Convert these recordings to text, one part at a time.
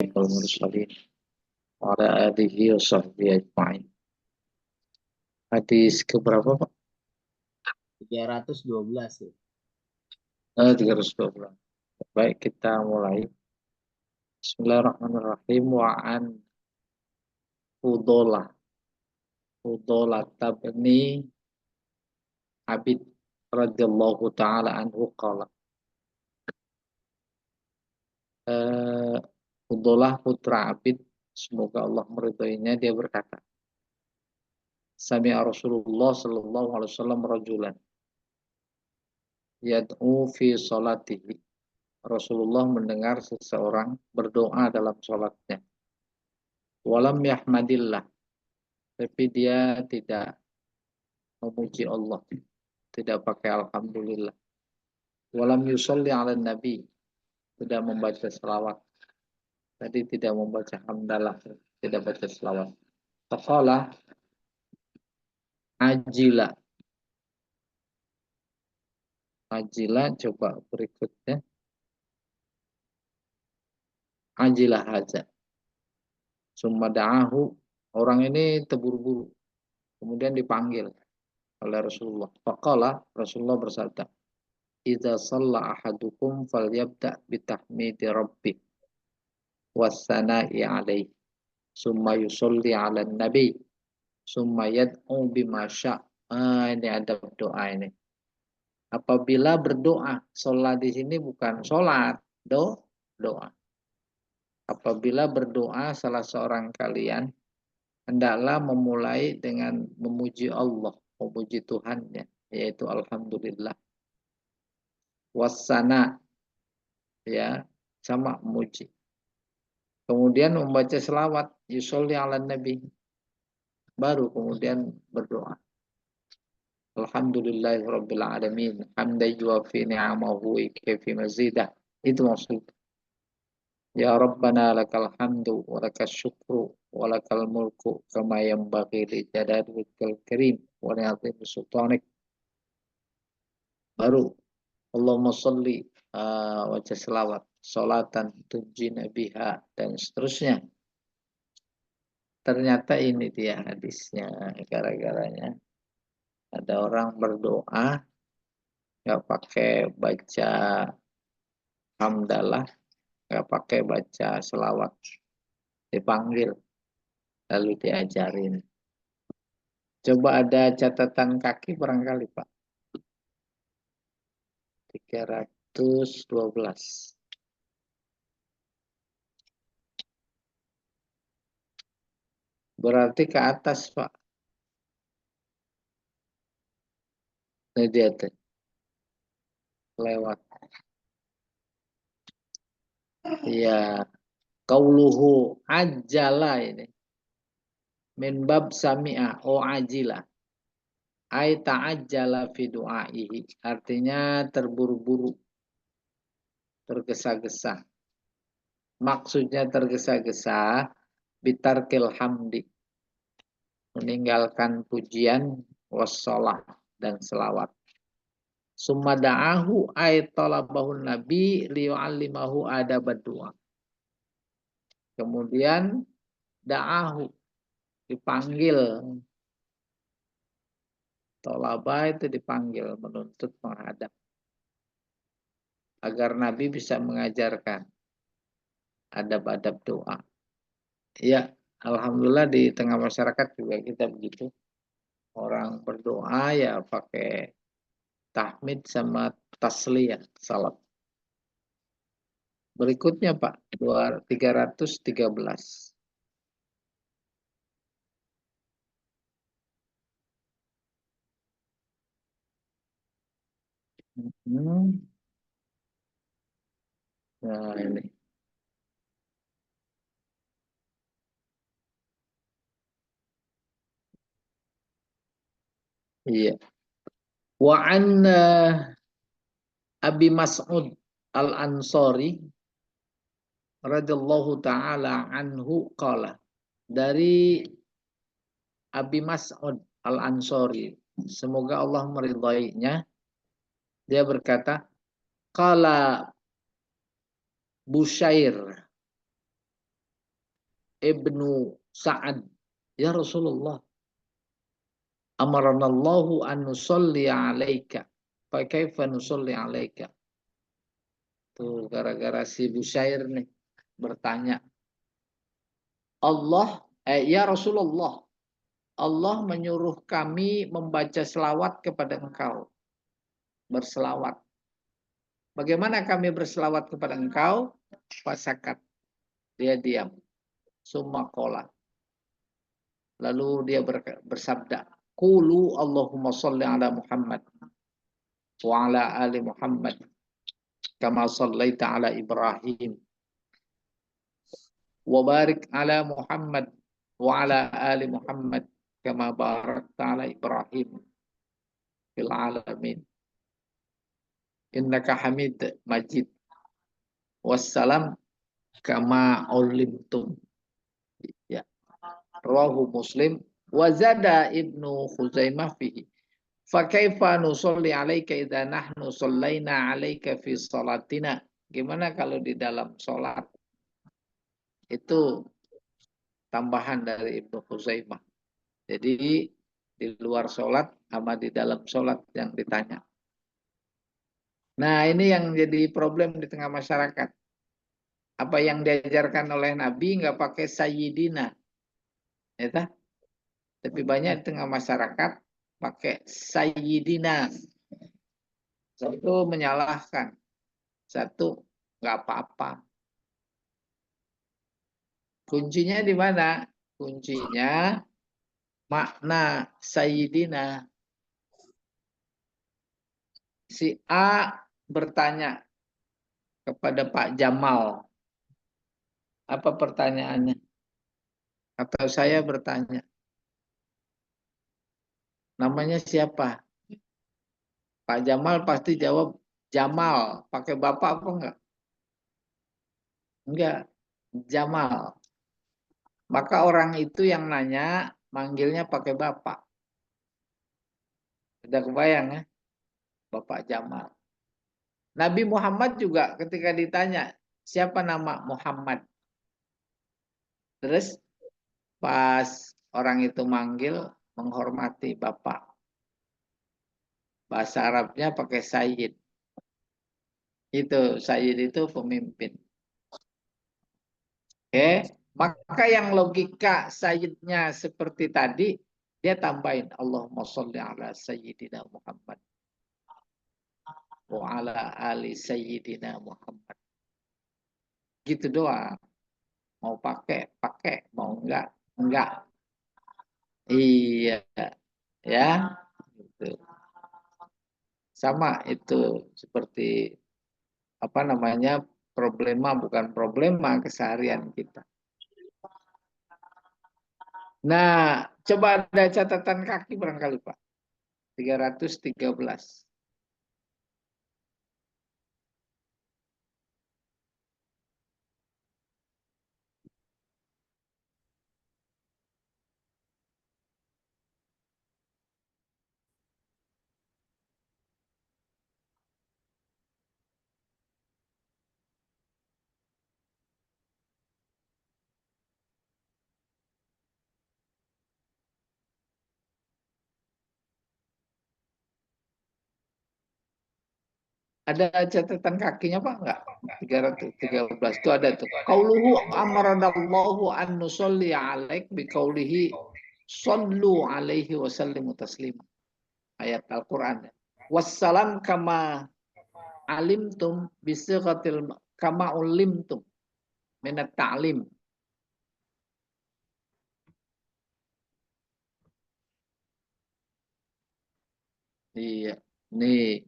Al-Mursalin wa ala alihi wa sahbihi ajma'in. Hadis keberapa Pak? 312 ya. 312. Baik, kita mulai. Bismillahirrahmanirrahim. Wa an Fudolah tabni Abid radhiyallahu ta'ala anhu qala. Fudolah putra Abid, semoga Allah meridhoinya, dia berkata, Sami'a Rasulullah sallallahu alaihi wasallam rajulan yad'u fi salatihi. Rasulullah mendengar seseorang berdoa dalam sholatnya. Walam yahmadillah, tapi dia tidak memuji Allah, tidak pakai alhamdulillah. Walam yusolli ala nabi, tidak membaca selawat. Tadi tidak membaca hamdalah, tidak baca selawat. Faqala ajila. Ajila, coba berikutnya. Ajilah haja. Summa da'ahu, orang ini terburu-buru, kemudian dipanggil oleh Rasulullah. Faqala, Rasulullah bersabda, Idza shalla ahadukum falyabda bitahmidi rabbih wassana'i alaihi summa yusolli ala nabi summa yad'u bima syaa. Ini ada doa ini. Apabila berdoa, sholat di sini bukan sholat, doa. Apabila berdoa salah seorang kalian, hendaklah memulai dengan memuji Allah, memuji Tuhannya, yaitu alhamdulillah. Wassana, ya, sama memuji. Kemudian membaca selawat, yusolli ala nabi, baru kemudian berdoa. Alhamdulillahirabbil alamin, hamdan yuwafi ni'amahu wa yukafi mazidah. Itu maksud. Ya Rabbana lakal hamdu wa lakal syukru wa lakal mulku kama yanbaghi li jalalikal karim wa li'azimi sultanik. Baru Allahumma sholli baca selawat, salatan tunjina biha, dan seterusnya. Ternyata ini dia hadisnya, gara-garanya ada orang berdoa nggak pakai baca hamdalah, nggak pakai baca selawat, dipanggil lalu diajarin. Coba ada catatan kaki barangkali Pak. 312. Berarti ke atas Pak. Ini dia tuh. Lewat. Iya. Qauluhu ajala ini. Min bab sami'a o ajila. Ai ta'ajjala fi du'aihi. Artinya terburu-buru, tergesa-gesa. Maksudnya tergesa-gesa bitarkil hamdi, meninggalkan pujian, wassalah, dan selawat. Summa da'ahu ay talabahun nabi liyu'allimahu adabad du'a. Kemudian da'ahu, dipanggil. Talabah itu dipanggil, menuntut, menghadap, agar nabi bisa mengajarkan adab-adab doa. Ya, alhamdulillah di tengah masyarakat juga kita begitu. Orang berdoa ya pakai tahmid sama tasliyah, salat. Berikutnya Pak, 313. Nah ini. Iya. Wa an Abi Mas'ud Al-Ansari radhiyallahu taala anhu qala. Dari Abi Mas'ud Al-Ansari, semoga Allah meridainya, dia berkata, qala Busyair, ibnu Sa'ad, ya Rasulullah, amaranallahu an nusalli alaika, fa kaifa nusalli alaika. Tuh gara-gara si Busyair nih bertanya, ya Rasulullah, Allah menyuruh kami membaca selawat kepada engkau, berselawat. Bagaimana kami berselawat kepada engkau? Fasakat, dia diam. Summa qala, lalu dia bersabda, qulu Allahumma sholli ala Muhammad wa ala ali Muhammad kama shallaita ala Ibrahim wa barik ala Muhammad wa ala ali Muhammad kama barakta ala Ibrahim fil alamin innaka Hamid Majid. Wassalam kama ulimtum. Ya. Rawahu Muslim wa zada Ibnu Khuzaimah fihi. Fa kaifa nusolli alaika idza nahnu shallaina alaika fi salatina? Gimana kalau di dalam salat? Itu tambahan dari Ibnu Khuzaimah. Jadi di luar salat sama di dalam salat yang ditanya. Nah, ini yang jadi problem di tengah masyarakat. Apa yang diajarkan oleh Nabi nggak pakai sayyidina. Ya, tapi banyak di tengah masyarakat pakai sayyidina. Satu menyalahkan, satu nggak apa-apa. Kuncinya di mana? Kuncinya makna sayyidina. Si A bertanya kepada Pak Jamal. Apa pertanyaannya? Atau saya bertanya. Namanya siapa? Pak Jamal pasti jawab Jamal. Pakai bapak apa enggak? Enggak. Jamal. Maka orang itu yang nanya manggilnya pakai bapak. Sudah kebayang ya? Bapak Jamal. Nabi Muhammad juga ketika ditanya siapa nama Muhammad. Terus pas orang itu manggil menghormati bapak. Bahasa Arabnya pakai sayyid. Itu sayyid itu pemimpin. Oke, maka yang logika sayyidnya seperti tadi, dia tambahin Allahumma sholli ala sayyidina Muhammad wa ala ali sayyidina Muhammad. Gitu doang. Mau pakai, pakai. Mau enggak. Iya, ya. Gitu. Sama itu seperti apa namanya problema bukan problema keseharian kita. Nah, coba ada catatan kaki barangkali Pak. 313. Ada catatan kakinya Pak enggak? 313 itu ada tuh. Qauluhu amaradallahu an nusolli alaik biqaulihi sallu alaihi wasallimu taslima. Ayat Al-Qur'an. Wassalam kama alimtum bisighatil kama ulimtum minat ta'lim. Iya. Nih.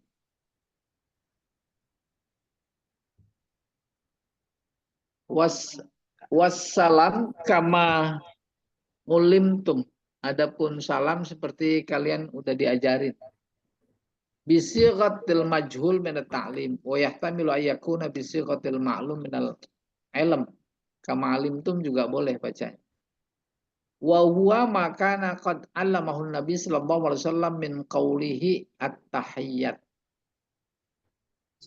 Wassalam kama ulimtum. Adapun salam seperti kalian udah diajarin. Bisighatil majhul min at-ta'lim wa yahtamilu ayyakuna bisighatil ma'lum min al-ilm. Kama alimtum juga boleh baca. Wa huwa makana qad 'allamahu Nabi sallallahu alaihi wasallam min qawlihi at-tahiyyat.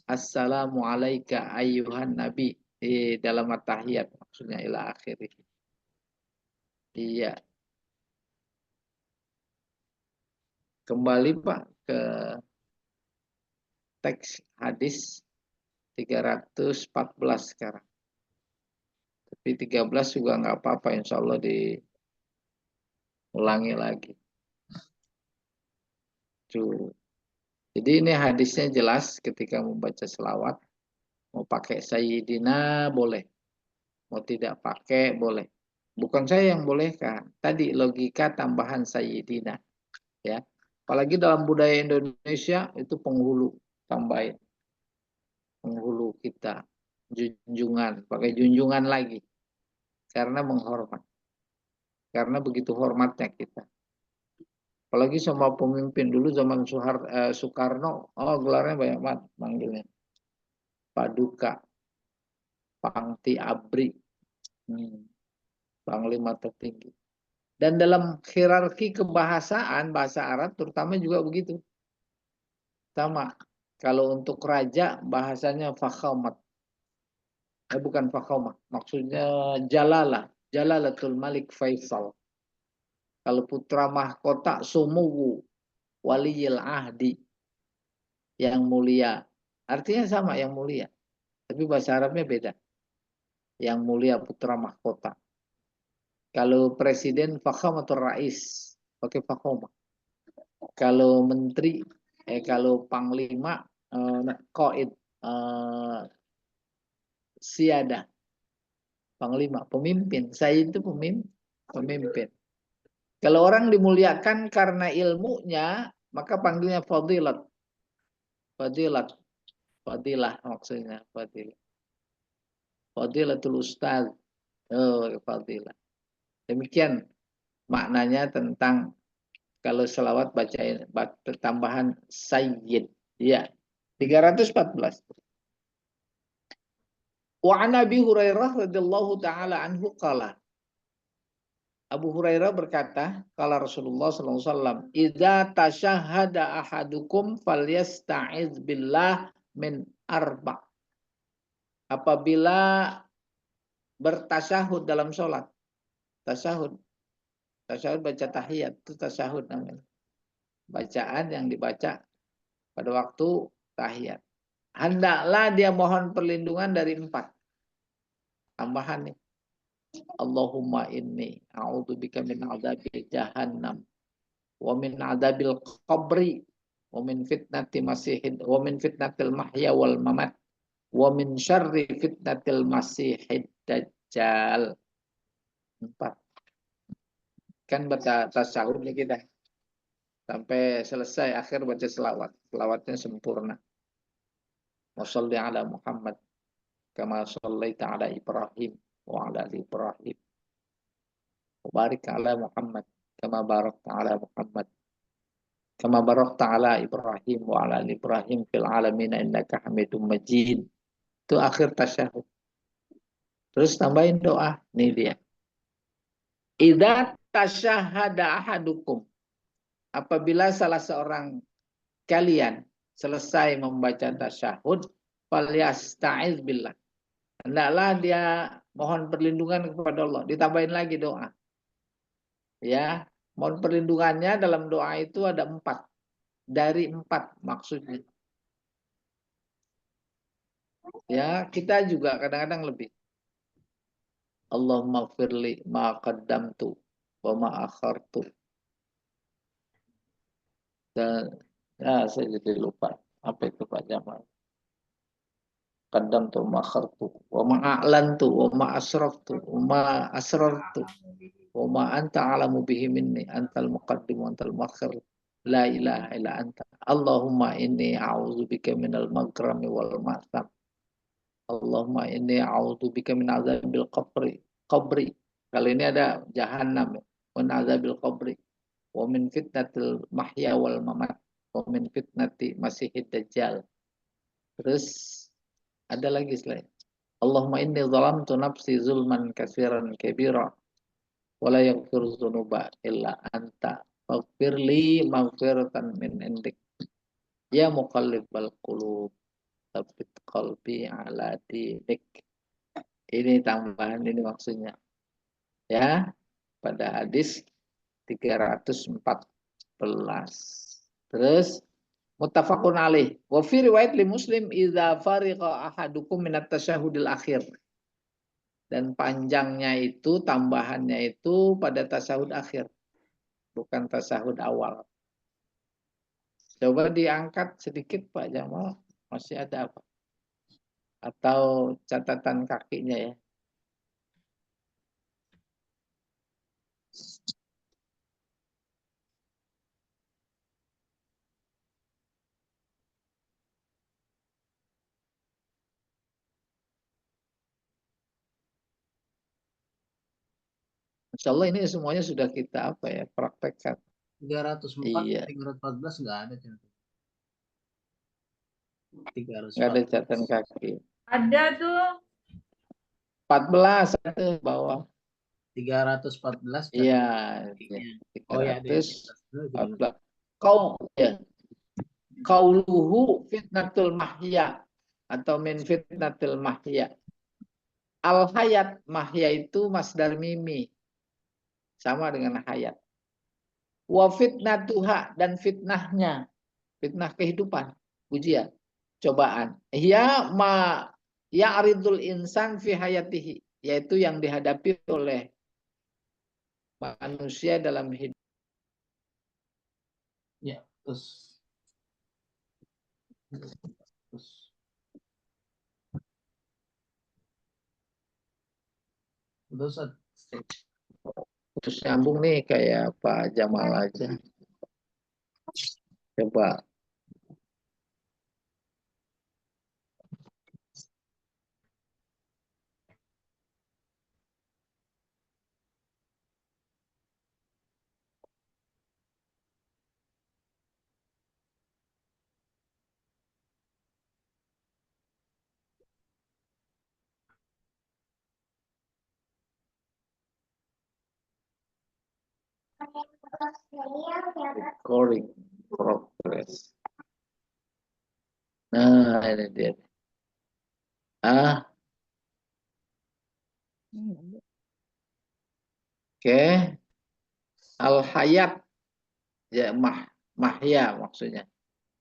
Assalamu alayka ayyuhan nabi. Dalam at-tahiyyat maksudnya ila akhirih. Iya, kembali Pak ke teks hadis 314 sekarang. Tapi 13 juga nggak apa-apa, insya Allah diulangi lagi. Tuh. Jadi ini hadisnya jelas ketika membaca selawat. Mau pakai Sayyidina boleh, mau tidak pakai boleh. Bukan saya yang bolehkan. Tadi logika tambahan Sayyidina. Ya. Apalagi dalam budaya Indonesia itu penghulu tambahin. Penghulu kita. Junjungan. Pakai junjungan lagi. Karena menghormat. Karena begitu hormatnya kita. Apalagi sama pemimpin dulu zaman Soekarno, oh gelarnya banyak banget manggilnya. Paduka, Pangti Abri, Panglima tertinggi. Dan dalam hierarki kebahasaan, bahasa Arab terutama juga begitu. Sama, kalau untuk raja bahasanya fakhamat. Bukan fakhamat, maksudnya jalalah. Jalalatul Malik Faisal. Kalau putra mahkota Sumuwu, Waliyil Ahdi, yang mulia. Artinya sama, yang mulia. Tapi bahasa Arabnya beda. Yang mulia putra mahkota. Kalau presiden fakhamatur rais, pakai fakhama. Kalau menteri, kalau panglima, qaid, siada, panglima, pemimpin. Saya itu pemimpin. Kalau orang dimuliakan karena ilmunya, maka panggilnya fadilat. Fadilat. Fadilah maksudnya. Fadilah. Fadilatul ustaz. Oh, fadilah. Demikian maknanya tentang kalau selawat bacain tambahan sayyid. Ya. 314. Wa an Abi Hurairah radhiyallahu taala anhu qala. Abu Hurairah berkata, kala Rasulullah sallallahu alaihi wasallam, "Idza tasyahhada ahadukum falyasta'iz billah min arba." Apabila bertasyahud dalam sholat, tasyahud, tasyahud baca tahiyat, itu tasyahud namanya. Bacaan yang dibaca pada waktu tahiyat. Hendaklah dia mohon perlindungan dari 4. Tambahan nih. Allahumma inni a'udzubika min adzabil jahannam wa min adzabil qabri wa min fitnati masihid wa min fitnatil mahya wal mamat wa min syarri fitnatil masihid dajjal. 4. Kan baca tasyahud nih kita. Sampai selesai akhir baca selawat. Selawatnya sempurna. Wa sholli ala Muhammad kama shallaita ala Ibrahim wa ala ali Ibrahim. Wa barik ala Muhammad kama barakta ala Muhammad kama barakta ala Ibrahim wa ala ali Ibrahim fil alamin innaka Hamidum Majid. Itu akhir tasyahud. Terus tambahin doa. Nih dia. Idza tasyahhada ahadukum. Apabila salah seorang kalian selesai membaca tasyahud, falyasta'iz billah. Hendaklah dia mohon perlindungan kepada Allah. Ditambahin lagi doa. Ya, mohon perlindungannya dalam doa itu ada 4. Dari 4 maksudnya. Ya, kita juga kadang-kadang lebih. Allahumma firli ma qaddamtu wa ma akhartu. Dan ya, saya jadi lupa. Apa itu Pak Jamal? Qaddamtu ma akhartu wa ma a'lantu wa ma asraftu wa ma asrartu wa ma anta alamu bihi minni antal muqaddim wa antal muakhir. La ilaha illa anta. Allahumma inni a'udzubika minal magrami wal ma'sam. Allahumma inni a'udzubika min azabil qabri. Kalau ini ada jahannam, wa min azabil qabri, wa min fitnatil mahya wal mamat, wa min fitnati masihid dajjal. Terus ada lagi selain Allahumma inni zalamtu nafsi zulman katsiran kabira wa la yaghfiru dzunuba illa anta faghfirli maghfiratan min indik ya muqallibal qulub tsabbit qalbi ala dinik. Ini tambahan ini maksudnya. Ya. pada hadis 314. Terus muttafaqun alaih. Wa fi riwayat li Muslim idza fariqa ahadukum minat tasyahudil akhir. Dan panjangnya itu, tambahannya itu pada tasyahud akhir, bukan tasyahud awal. Coba diangkat sedikit Pak Jamal, masih ada apa? Atau catatan kakinya ya? Insya Allah ini semuanya sudah kita apa ya, praktekkan. 304, Iya, 314 nggak ada catatan. nggak ada 314. catatan kaki. Ada tuh. 14 itu bawah. 314 Iya, kakinya. Oh ya, ada yang di atas. 314. Kau ya, kauluhu fitnatul mahya atau min fitnatul mahya. Al hayat, mahya itu masdar mimi, sama dengan hayat. Wa fitnatuha, dan fitnahnya, fitnah kehidupan, ujian, cobaan. Ya ma ya'ridul insan fi hayatihi, yaitu yang dihadapi oleh manusia dalam hidup. Ya, terus. Terus nyambung nih kayak Pak Jamal aja. Coba. Recording progress. Nah, ini dia. Oke. Al-hayat, ya mahya maksudnya.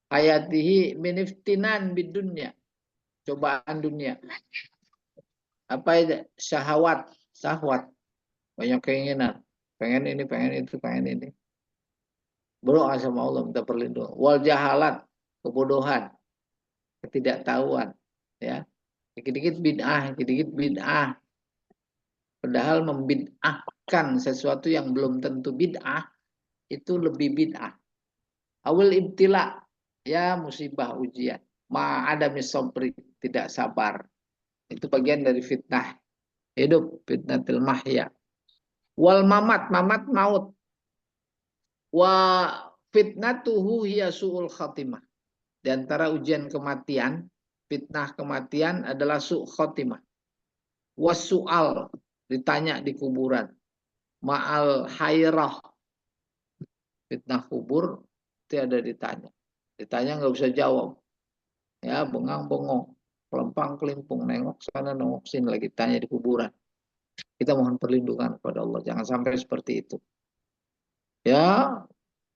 Hayatihi miniftinan bidunya. Cobaan dunia. Apa itu? Syahwat. Banyak keinginan. Pengen ini, pengen itu, pengen ini. Berdoa sama Allah, minta perlindungan. Wal jahalat, kebodohan, ketidaktahuan. Ya. Dikit-dikit bid'ah. Padahal membid'ahkan sesuatu yang belum tentu bid'ah, itu lebih bid'ah. Awal ibtila, ya musibah ujian. Ma'ada misobri, tidak sabar. Itu bagian dari fitnah. Hidup, fitnatil mahya. Wal mamat maut. Wa fitnatuhu hiya su'ul khatimah. Di antara ujian kematian, fitnah kematian adalah su' khatimah. Wasu'al, ditanya di kuburan. Ma'al hayrah, fitnah kubur itu ada ditanya. Ditanya nggak bisa jawab. Ya, bengang-bengong, kelempang-kelimpung, nengok sana, nengok sini, lagi tanya di kuburan. Kita mohon perlindungan kepada Allah. Jangan sampai seperti itu. Ya,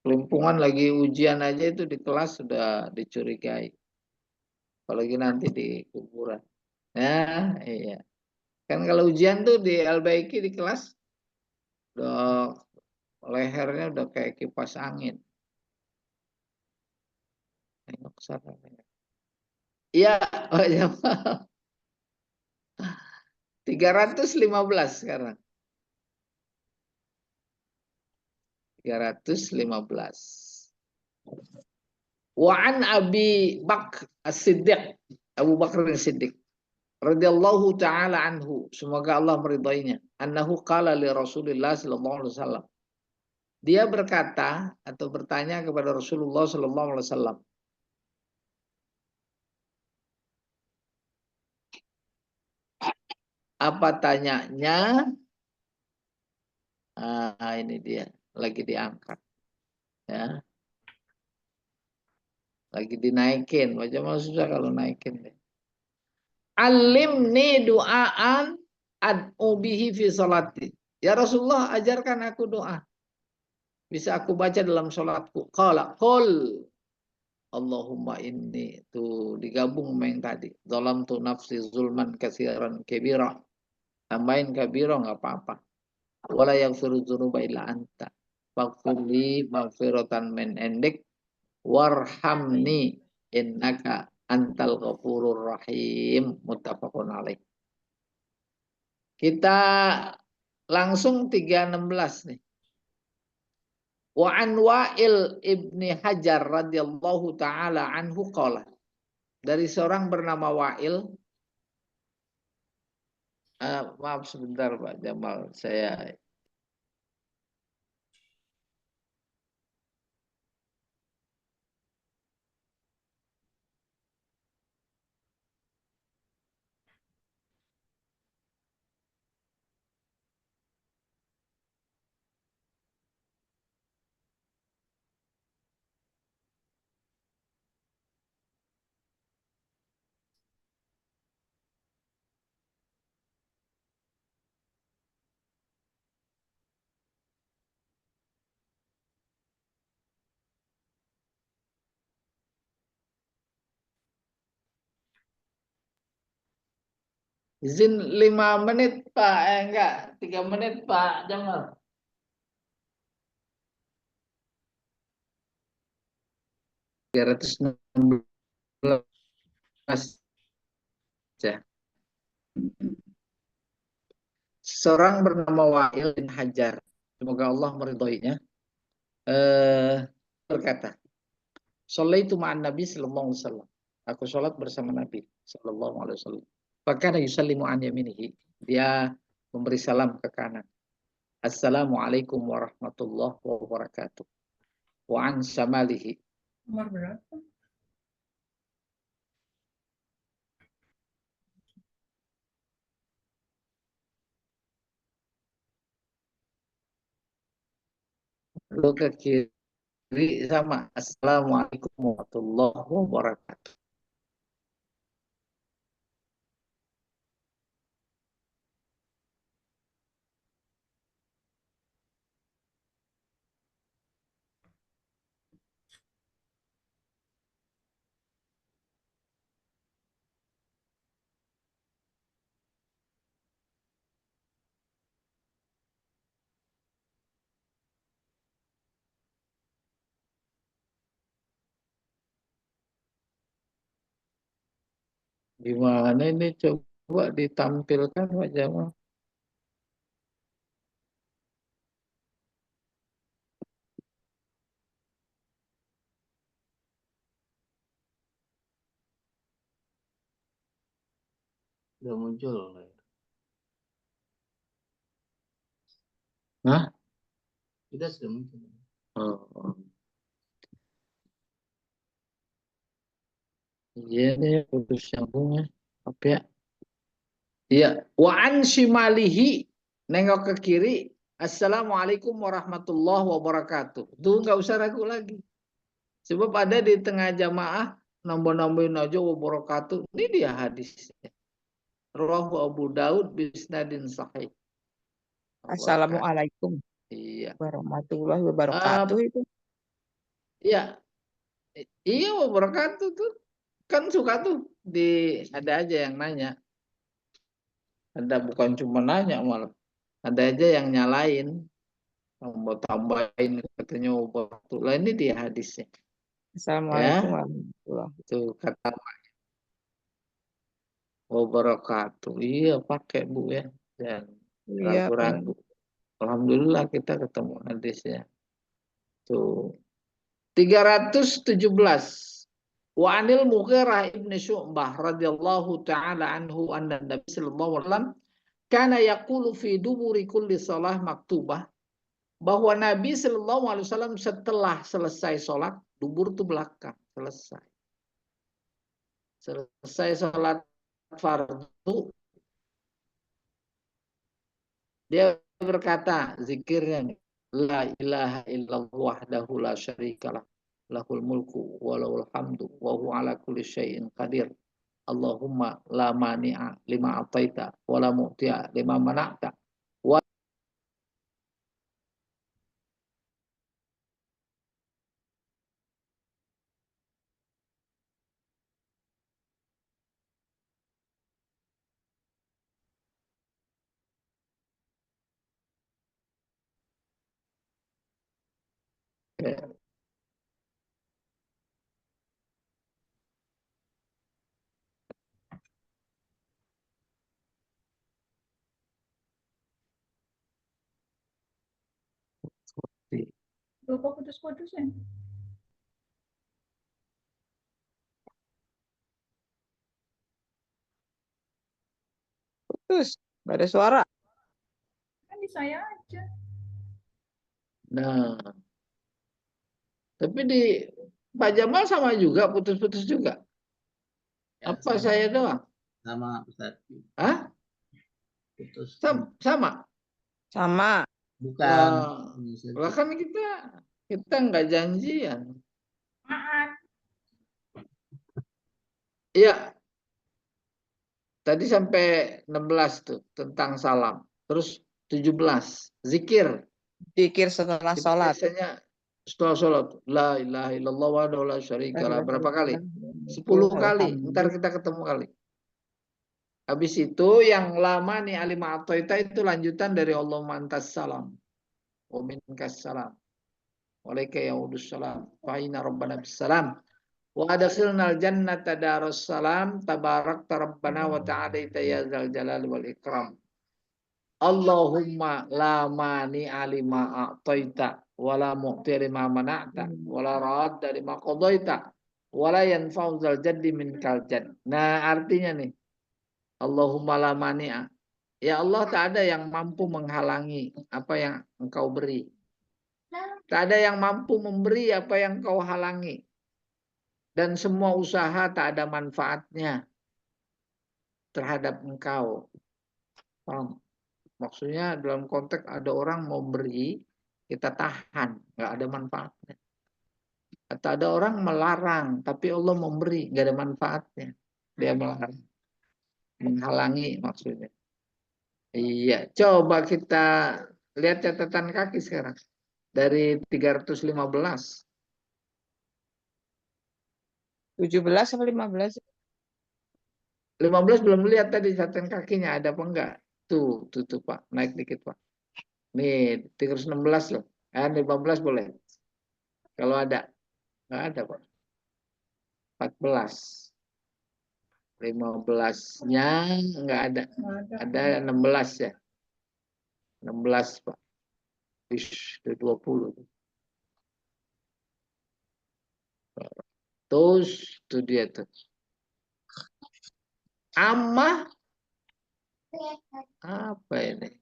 kelimpungan lagi ujian aja itu di kelas sudah dicurigai. Apalagi nanti di kuburan. Ya, iya. Kan kalau ujian tuh di Al-Baiki di kelas, udah lehernya udah kayak kipas angin. Nengok sana. Iya, oh, ya. 315 sekarang. 315. Wa an Abi Bakr As-Siddiq, Abu Bakar As-Siddiq radhiyallahu taala anhu, semoga Allah meridainya, annahu qala li Rasulillah sallallahu alaihi wasallam. Dia berkata atau bertanya kepada Rasulullah sallallahu alaihi wasallam. Apa tanyanya? Ini dia lagi diangkat, ya, lagi dinaikin. Macam susah kalau naikin deh. Alimni du'aan ad'u bihi fi salati. Ya Rasulullah, ajarkan aku doa. Bisa aku baca dalam sholatku. Qala qul Allahumma inni, tuh digabung sama yang tadi. Zalamtu nafsi zulman katsiran kabira. Tambahin kabira nggak apa-apa. Wala yaghfiru dzunuba illa anta. Faghfirli maghfiratan min indik warhamni innaka antal ghafurur rahim. Muttafaqun alaih. Kita langsung 316 nih. Wa an Wa'il ibni Hajar radhiyallahu taala anhu qala. Dari seorang bernama Wa'il, maaf sebentar Pak Jamal, saya izin 5 menit Pak, enggak 3 menit Pak Jamal. 316 ya. Seorang bernama Wa'il bin Hajar, semoga Allah meridhoinya, berkata, "Sholaitu ma'an Nabi sallallahu alaihi wasallam." Aku sholat bersama Nabi sallallahu alaihi wasallam. Fakana yusallimu an yaminihi. Dia memberi salam ke kanan. Assalamualaikum warahmatullahi wabarakatuh. Wa an samalihi. Nomor berapa? Lalu ke kiri sama. Assalamualaikum warahmatullahi wabarakatuh. Gimana ini, coba ditampilkan Pak Jamal. Udah muncul. Hah? Sudah muncul. Oh. Iya nih putus nyambungnya. Apa ya? Iya. Wa an shimalihi, nengok ke kiri. Assalamualaikum warahmatullahi wabarakatuh. Tuh nggak usah ragu lagi. Sebab ada di tengah jamaah nambah-nambahin aja wabarakatuh. Ini dia hadisnya. Rawahu Abu Daud bisnadin sahih. Assalamualaikum Iya. warahmatullahi wabarakatuh Uh, itu. iya, iya wabarakatuh tuh. Kan suka tuh ada aja yang nanya. Ada bukan cuma nanya malah. Ada aja yang nyalain. Mau tambahin katanya wabarakatuh. Lah ini dia hadisnya. Assalamualaikum Ya, warahmatullahi. itu kata wabarakatuh. Iya pakai Bu ya. Dan Iya, ragu-ragu. Alhamdulillah kita ketemu hadisnya. Tuh. 317. Wa anil Mughirah ibn Syu'bah radhiyallahu taala anhu anna Nabi sallallahu alaihi wasallam kana yaqulu fi duburi kulli shalah maktubah, bahwa Nabi sallallahu alaihi wasallam setelah selesai sholat, dubur itu belakang, selesai sholat fardu, dia berkata zikirnya, la ilaha illallah wahdahu la syarikalah, lahul mulku wa lahul hamdu wa huwa ala kulli syai'in qadir. Allahumma la mani'a lima ataita wa la mu'ti'a lima mana'ta wa Ya. Loh, kok putus-putus ya? Putus, nggak ada suara. Kan di saya aja. Nah, tapi di Pak Jamal sama juga, putus-putus juga. Ya, Apa saya doang? sama Ustaz. Hah? Putus. Sama? Sama. Bukan. Lah kan kita nggak janjian. Maaf. Iya, tadi sampai 16 tuh tentang salam. Terus 17 zikir. Zikir setelah Kita sholat. biasanya setelah sholat la ilaha illallah wa la syarikalah berapa kali? 10 kali. Ntar kita ketemu kali. Habis itu yang lama nih alima atoita itu lanjutan dari Allah mantas salam. Wa minkas salam. Walaika yaudus salam. Fa'ina rabbana bisalam. Wa adkhilnal jannata darus salam. Tabarak rabbana wa ta'alaita ya zal jalali wal ikram. Allahumma la mani alima a'taita wa la mu'ti lima mana'ta wa la radda lima qadaita wa la yanfa'u zal jaddi minkal jadd. Nah, artinya nih, Allahumma la mani'a. Ya Allah, tak ada yang mampu menghalangi apa yang Engkau beri. Tak ada yang mampu memberi apa yang Engkau halangi. Dan semua usaha tak ada manfaatnya terhadap Engkau. Paham? Maksudnya dalam konteks ada orang mau beri, kita tahan, nggak ada manfaatnya. Atau ada orang melarang, tapi Allah memberi, nggak ada manfaatnya. Dia melarang, menghalangi maksudnya. Iya, coba kita lihat catatan kaki sekarang. Dari 315. 17 sampai 15. 15 belum lihat tadi catatan kakinya ada apa enggak. Tuh Pak, naik dikit Pak. Nih, 316 loh. 15 boleh. Kalau ada. Enggak ada Pak. 14. 15-nya enggak ada. Ada 16 ya. 16 Pak. Ish, 20. Terus itu dia tuh. Amma apa ini?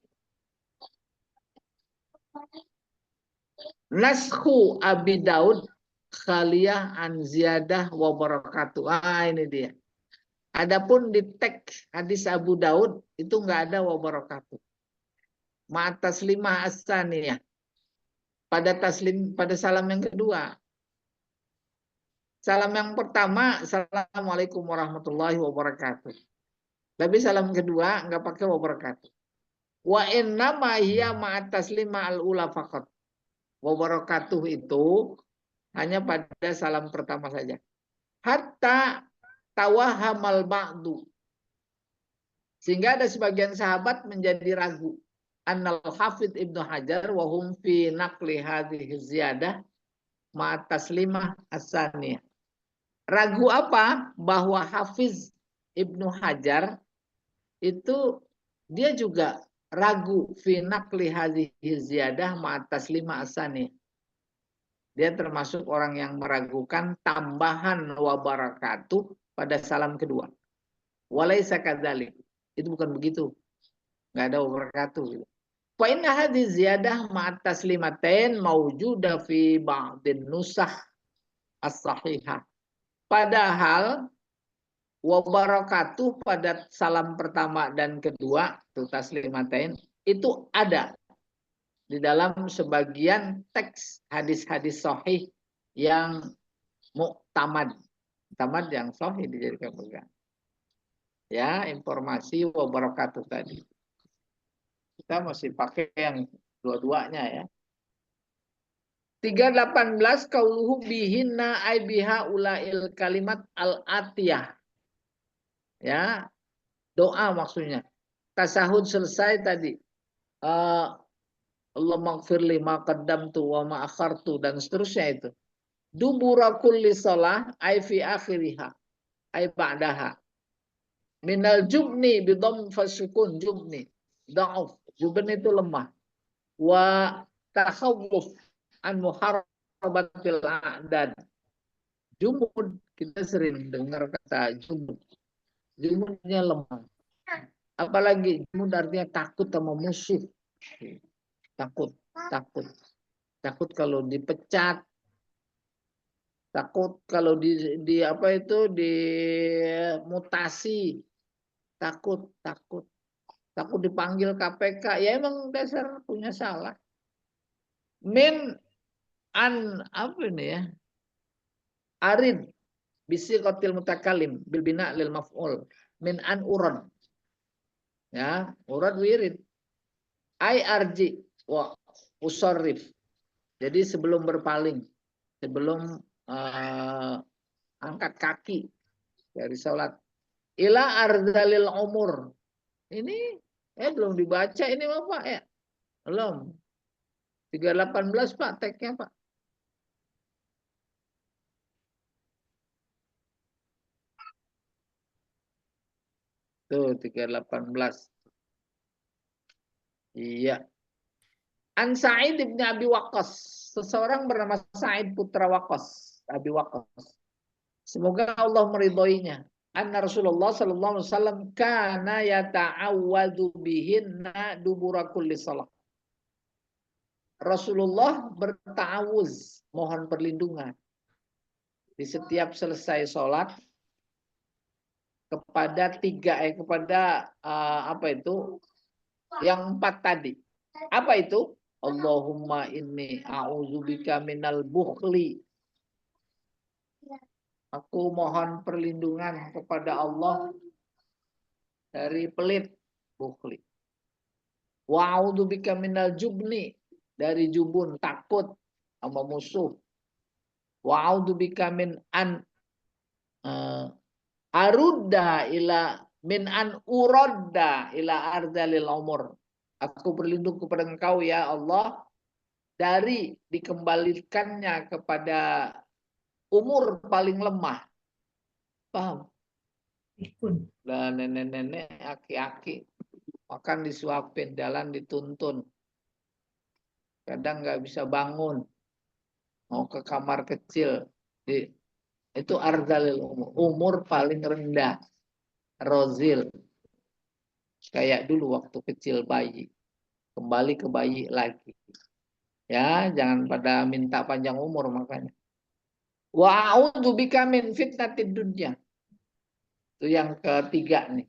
Naskhu Abi Daud khaliyah an ziyadah wa barakatuh. Ini dia. Adapun di teks hadis Abu Daud itu enggak ada wa barakatuh. Ma'ataslimah as-saniyah. Pada salam yang kedua. Salam yang pertama, Assalamualaikum warahmatullahi wabarakatuh. Tapi salam kedua enggak pakai wabarakatuh. Wa inna ma hiya ma'ataslima al-ula faqat. Wabarakatuh itu hanya pada salam pertama saja. Hatta tawahamal ba'du. Sehingga ada sebagian sahabat menjadi ragu. Annal Hafidh Ibnu Hajar wa hum fi naqli hadhihi ziyadah ma'ataslimah as-saniyah. Ragu apa? Bahwa Hafiz Ibnu Hajar itu dia juga ragu fi naqli hadhihi ziyadah ma'ataslimah as-saniyah. Dia termasuk orang yang meragukan tambahan wa barakatuh pada salam kedua. Walaisa kadzalik. Itu bukan begitu. Enggak ada wa barakatuh gitu. Fa inna hadhihi ziyadah ma'at taslimatain mawjuda fi ba'din nusakh as-sahihah. Padahal wa barakatuh pada salam pertama dan kedua, itu taslimatain, itu ada di dalam sebagian teks hadis-hadis sahih yang muktamad. Muktamad yang sahih dijadikan pegang. Ya, informasi wa barakatuh tadi. Kita masih pakai yang dua-duanya ya. 318 qauluhu bihinna ay biha ulail kalimat al-atiyah. Ya, doa maksudnya. Tasahud selesai tadi. Allah maghfirli ma qaddamtu wa ma akhartu dan seterusnya itu. Dubura kulli shalah ay fi akhiriha ay ba'daha. Minal jubni bidham fasyukun jubni. Da'uf. Jubn itu lemah. Wa takhawuf an muharabatil a'dad. Jumud, kita sering dengar kata jumud. Jumudnya lemah. Apalagi jumud artinya takut sama musuh. Takut, takut. Takut kalau dipecat. Takut kalau di apa itu dimutasi. Takut, takut. Takut dipanggil KPK. Ya emang dasar punya salah. Min an apa ini ya? Arid bisi qatil mutakalim bil bina lil maf'ul min an urad. Ya, urad wirid. Ai arji wa usarrif. Jadi sebelum berpaling, sebelum angkat kaki dari sholat. Ila ardalil umur. Ini belum dibaca ini Bapak ya. Belum. 318 Pak tagnya Pak. Tuh 318. Iya. An Sa'id bin Abi Waqqas. Seseorang bernama Sa'id putra Waqqas. Abi Waqqas. Semoga Allah meridhoinya. Anna Rasulullah sallallahu alaihi wasallam kana yata'awwadhu bihinna dubura kulli shalah. Rasulullah berta'awuz, mohon perlindungan di setiap selesai sholat kepada apa itu? Yang 4 tadi. Apa itu? Allahumma inni a'udzubika minal bukhli. Aku mohon perlindungan kepada Allah dari pelit, bukhli. Wa a'udzubika minal jubni, dari jubun, takut sama musuh. Wa a'udzubika min an arudda ila min an uradda ila ardalil umur. Aku berlindung kepada Engkau ya Allah dari dikembalikannya kepada umur paling lemah. Paham? Pikun. Dan nenek-nenek, aki-aki makan disuapin, jalan dituntun. Kadang nggak bisa bangun. Mau ke kamar kecil. Itu ardalil umur. Umur paling rendah. Rozil. Kayak dulu waktu kecil bayi. Kembali ke bayi lagi. Ya, jangan pada minta panjang umur makanya. Wa a'udzubika min fitnatid dunya. Itu yang ketiga nih.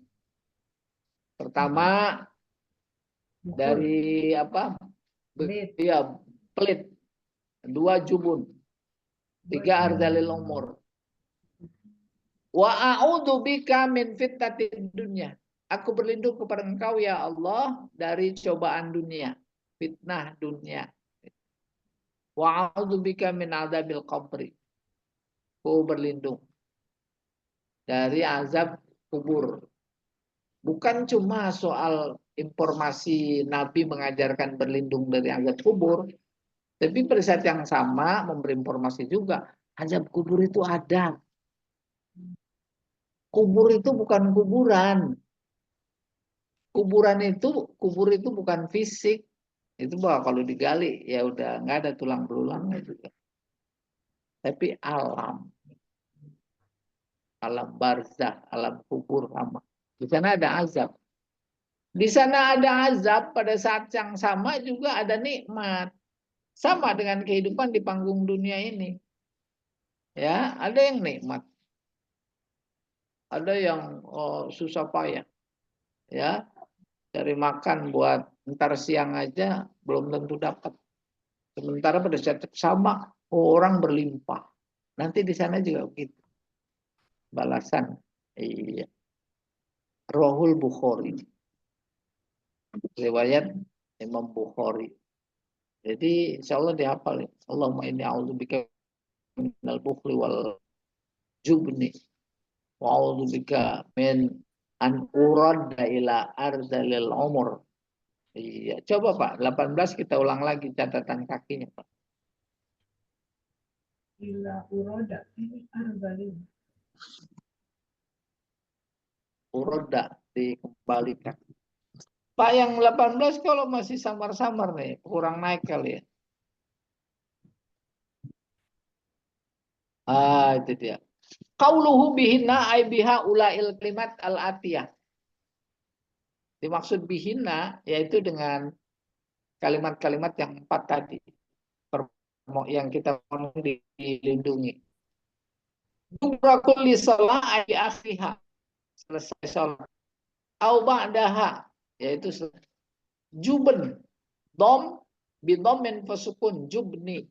Pertama dari apa? Pelit. Iya, pelit. 2 jubun. 3 ardalil umur. Wa a'udzubika min fitnatid dunya. Aku berlindung kepada Engkau ya Allah dari cobaan dunia, fitnah dunia. Wa a'udzubika min adzabil qabri. Aku berlindung dari azab kubur. Bukan cuma soal informasi Nabi mengajarkan berlindung dari azab kubur, tapi pada saat yang sama memberi informasi juga azab kubur itu ada. Kubur itu bukan kuburan. Kubur itu bukan fisik. Itu bahwa kalau digali ya udah nggak ada tulang belulangnya juga. Tapi alam barzah, alam kubur sama. Di sana ada azab. Di sana ada azab, pada saat yang sama juga ada nikmat. Sama dengan kehidupan di panggung dunia ini. Ya, ada yang nikmat. Ada yang susah payah. Ya, cari makan buat ntar siang aja belum tentu dapat. Sementara pada saat sama orang berlimpah. Nanti di sana juga begitu. Balasan. Iya. Rohul Bukhari. Riwayat Imam Bukhari. Jadi insya Allah dihafal. Allahumma inni a'udzubika minal bukhli wal jubni. Wa a'udzubika min an uradda ila ardalil umur. Iya, coba Pak, 18 kita ulang lagi catatan kakinya Pak. Ila uroda. Ini arba'in. Uroda dikembalikan. Pak yang 18 kalau masih samar-samar nih, kurang naik kali ya. Itu dia. Qauluhu bihinna ay biha ulail kalimat al-atiyah. Dimaksud bihinna yaitu dengan kalimat-kalimat yang 4 tadi. Yang kita ngomong dilindungi. Dubra kulli shalah ay akhiha. Selesai sholat. Au ba'daha yaitu juben dom bidomin fasukun jubni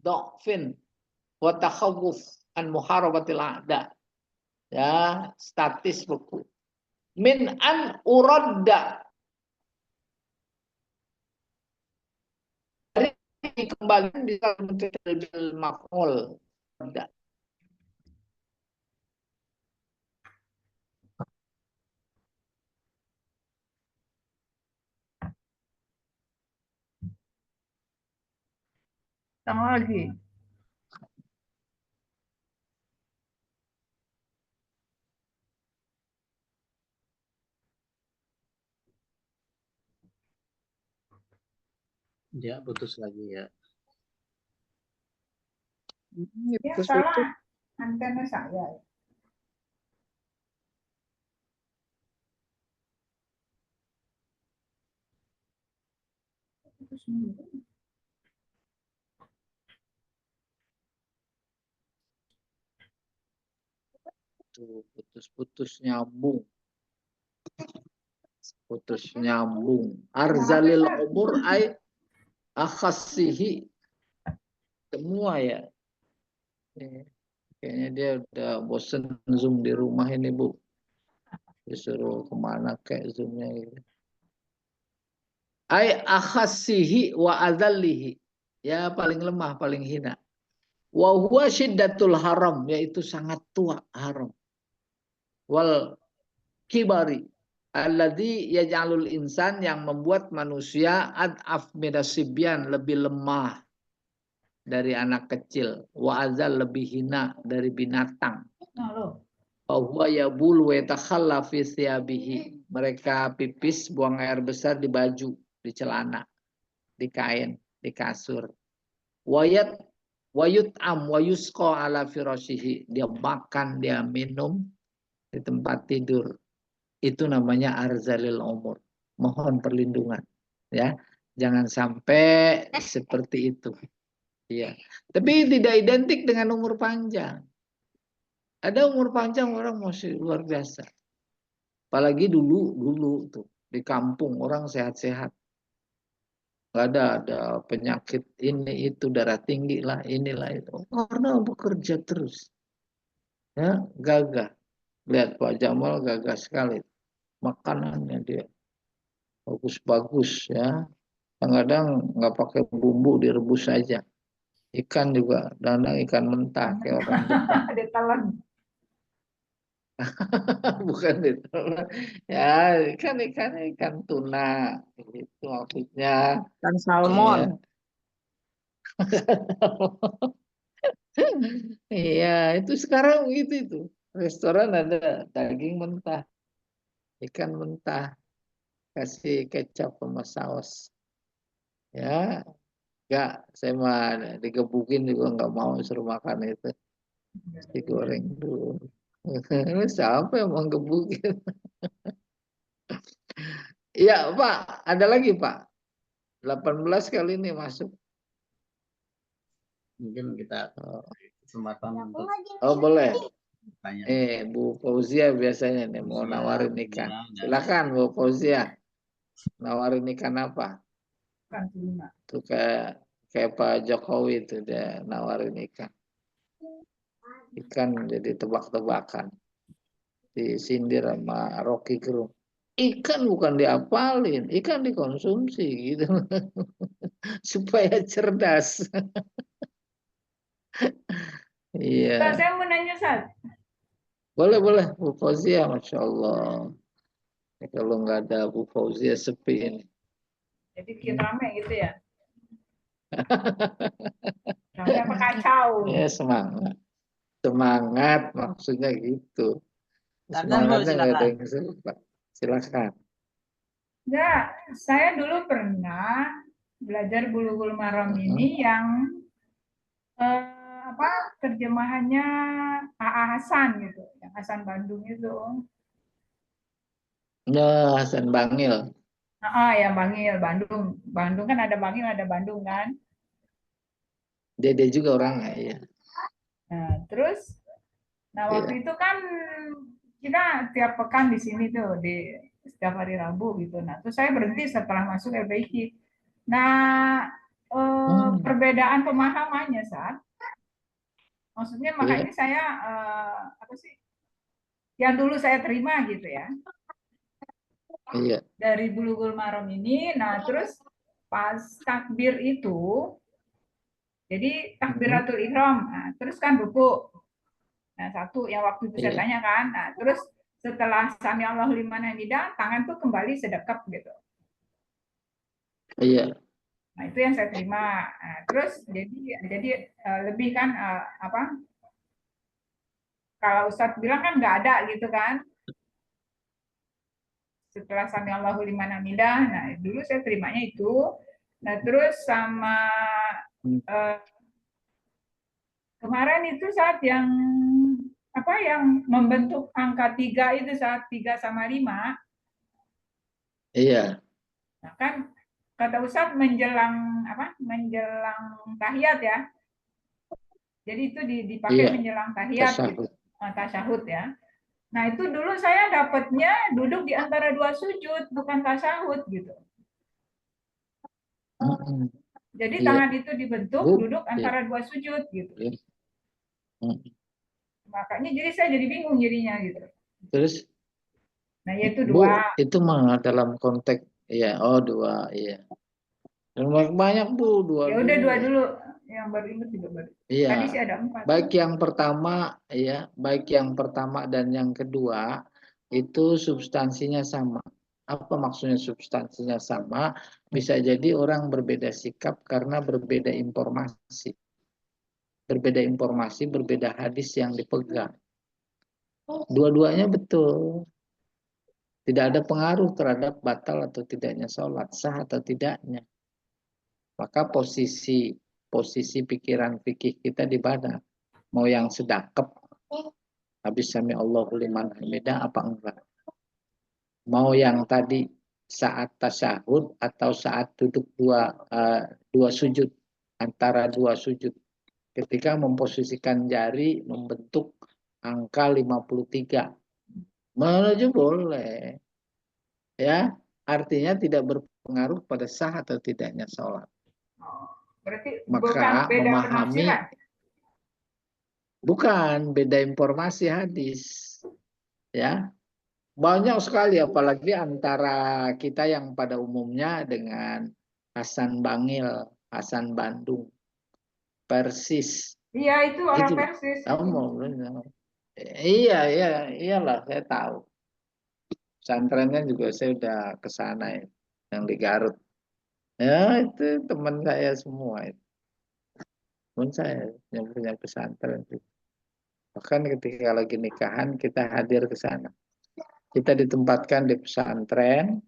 dofin wa takhawuf an muharabatil a'da. Ya, statis buku. Min an uradda dari kembali di dalam bentuk maf'ul. Sama lagi. Ya, putus lagi ya. Ya Terus salah antena saya. Putus-putus nyambung. Putus nyambung. Arzalil umur ay akhassihi. Semua ya. Kayaknya dia udah bosen Zoom di rumah ini, Bu. Disuruh kemana kayak Zoomnya gitu. Ay akhassihi wa adallihi. Ya paling lemah, paling hina. Wa huwa syiddatul haram. Yaitu sangat tua haram. Wal kibari. Alladzi yaj'alul insan yang membuat manusia ad'af minasibyan lebih lemah dari anak kecil, wa azal lebih hina dari binatang. Nah, lo. Bahwa yabul wa yatakhalla fi thiyabihi. Mereka pipis buang air besar di baju, di celana, di kain, di kasur. Wayut'am wa yusqa ala firashihi. Dia makan, dia minum di tempat tidur. Itu namanya arzalil umur. Mohon perlindungan, ya. Jangan sampai seperti itu. Ya. Tapi tidak identik dengan umur panjang. Ada umur panjang orang masih luar biasa. Apalagi dulu tuh di kampung orang sehat-sehat. Gak ada penyakit ini itu darah tinggi lah inilah itu. Karena bekerja terus. Ya, gagah. Lihat Pak Jamal gagah sekali. Makanannya dia bagus-bagus ya. Kadang-kadang nggak pakai bumbu direbus saja. Ikan juga, kadang ikan mentah kayak orang Jepang. Ada telan. Bukan itu. Ya, ikan tuna itu maksudnya. kan salmon. Iya, itu sekarang gitu itu. Restoran ada daging mentah, ikan mentah, kasih kecap sama saus. Ya, enggak, saya mah digebukin juga nggak mau suruh makan itu. Digoreng dulu. Siapa yang mau gebukin? Iya, Pak. Ada lagi, Pak. 18 kali ini masuk. Mungkin kita Oh, kesempatan untuk boleh. tanya. Bu Fauzia biasanya nih mau nawarin ikan. Silakan Bu Fauzia. Nawarin ikan apa? Bukan tuna. Tuh kayak Pak Jokowi itu dia nawarin ikan. Ikan jadi tebak-tebakan. Disindir sama Rocky Gerung. Ikan bukan diapalin, ikan dikonsumsi gitu. Supaya cerdas. Iya. Saya mau nanya, Sat. Boleh, Bu Fauzia, Masya Allah. Kalau nggak ada Bu Fauzia sepi ini. Jadi bikin rame gitu ya. Rame apa kacau? Ya semangat. Semangat maksudnya gitu. Tarzan Bu, Semangatnya nggak ada silakan. yang serupa. Silakan. Ya, saya dulu pernah belajar Bulughul Maram Mhm. ini yang apa terjemahannya A.A. Hasan gitu, yang Hasan Bandung itu. Ya, Hasan Bangil. Yang Bangil, Bandung. Bandung kan ada Bangil, ada Bandung kan. Dia juga orangnya, ya. Nah, terus, Iya. waktu itu kan kita tiap pekan di sini tuh di setiap hari Rabu gitu. Nah, terus saya berhenti setelah masuk LBI. Nah, Hmm. perbedaan pemahamannya saat, maksudnya Iya. makanya saya apa sih? Yang dulu saya terima gitu ya Iya. dari Bulughul Maram ini. Nah, terus pas takbir itu, jadi Mhm. takbiratul ihram. Nah, terus kan ruku. Nah, satu yang waktu itu saya Iya. tanya kan. Nah, terus setelah sami Allahu liman hamidah, tangan tuh kembali sedekap gitu. Iya. Nah, itu yang saya terima. Nah, terus jadi lebih kan apa? Kalau Ustadz bilang kan nggak ada gitu kan. Setelah sami Allahu liman hamidah. Nah, dulu saya terimanya itu. Nah, terus sama Hmm. kemarin itu saat yang apa yang membentuk angka 3 itu saat 3 sama 5. Iya. Nah, kan kata Ustadz menjelang apa? Menjelang tahiyat ya. Jadi itu dipakai Iya. menjelang tahiyat gitu. Tasyahud. Tasyahud ya. Nah, itu dulu saya dapatnya duduk di antara dua sujud, bukan tasyahud gitu. Mhm. Jadi Iya. tangan itu dibentuk Bu. duduk Iya. antara dua sujud gitu. Iya. Mhm. Makanya jadi saya jadi bingung jadinya gitu. Terus, Nah, yaitu Bu, dua. itu mah dalam konteks, ya, oh dua, iya. Dan banyak Bu, dua Ya udah dulu dua ya. dulu. Yang baru ingat juga baru. Iya, Tadi sih ada 4. baik yang pertama, ya, baik yang pertama dan yang kedua itu substansinya sama. Apa maksudnya substansinya sama? Bisa jadi orang berbeda sikap karena berbeda informasi. Berbeda informasi, berbeda hadis yang dipegang. Dua-duanya betul. Tidak ada pengaruh terhadap batal atau tidaknya sholat, sah atau tidaknya. Maka posisi pikiran fikih kita di mana? Mau yang sedakep, habis sami Allahu liman hamidah apa enggak? Mau yang tadi saat tasyahud atau saat duduk dua sujud, antara dua sujud. Ketika memposisikan jari membentuk angka 53. Menuju boleh. Ya, artinya tidak berpengaruh pada sah atau tidaknya sholat. Berarti bukan Maka beda memahami, penafsiran. bukan beda informasi hadis, ya. Banyak sekali apalagi antara kita yang pada umumnya dengan Hasan Bangil, Hasan Bandung, persis Iya, itu orang gitu. Persis Kamu itu. mau iya, iya, iyalah saya tahu. Pesantrennya juga saya udah ke sana ya, yang di Garut. Ya itu teman saya semua itu. Teman saya yang punya pesantren. Bahkan ketika lagi nikahan kita hadir ke sana. Kita ditempatkan di pesantren,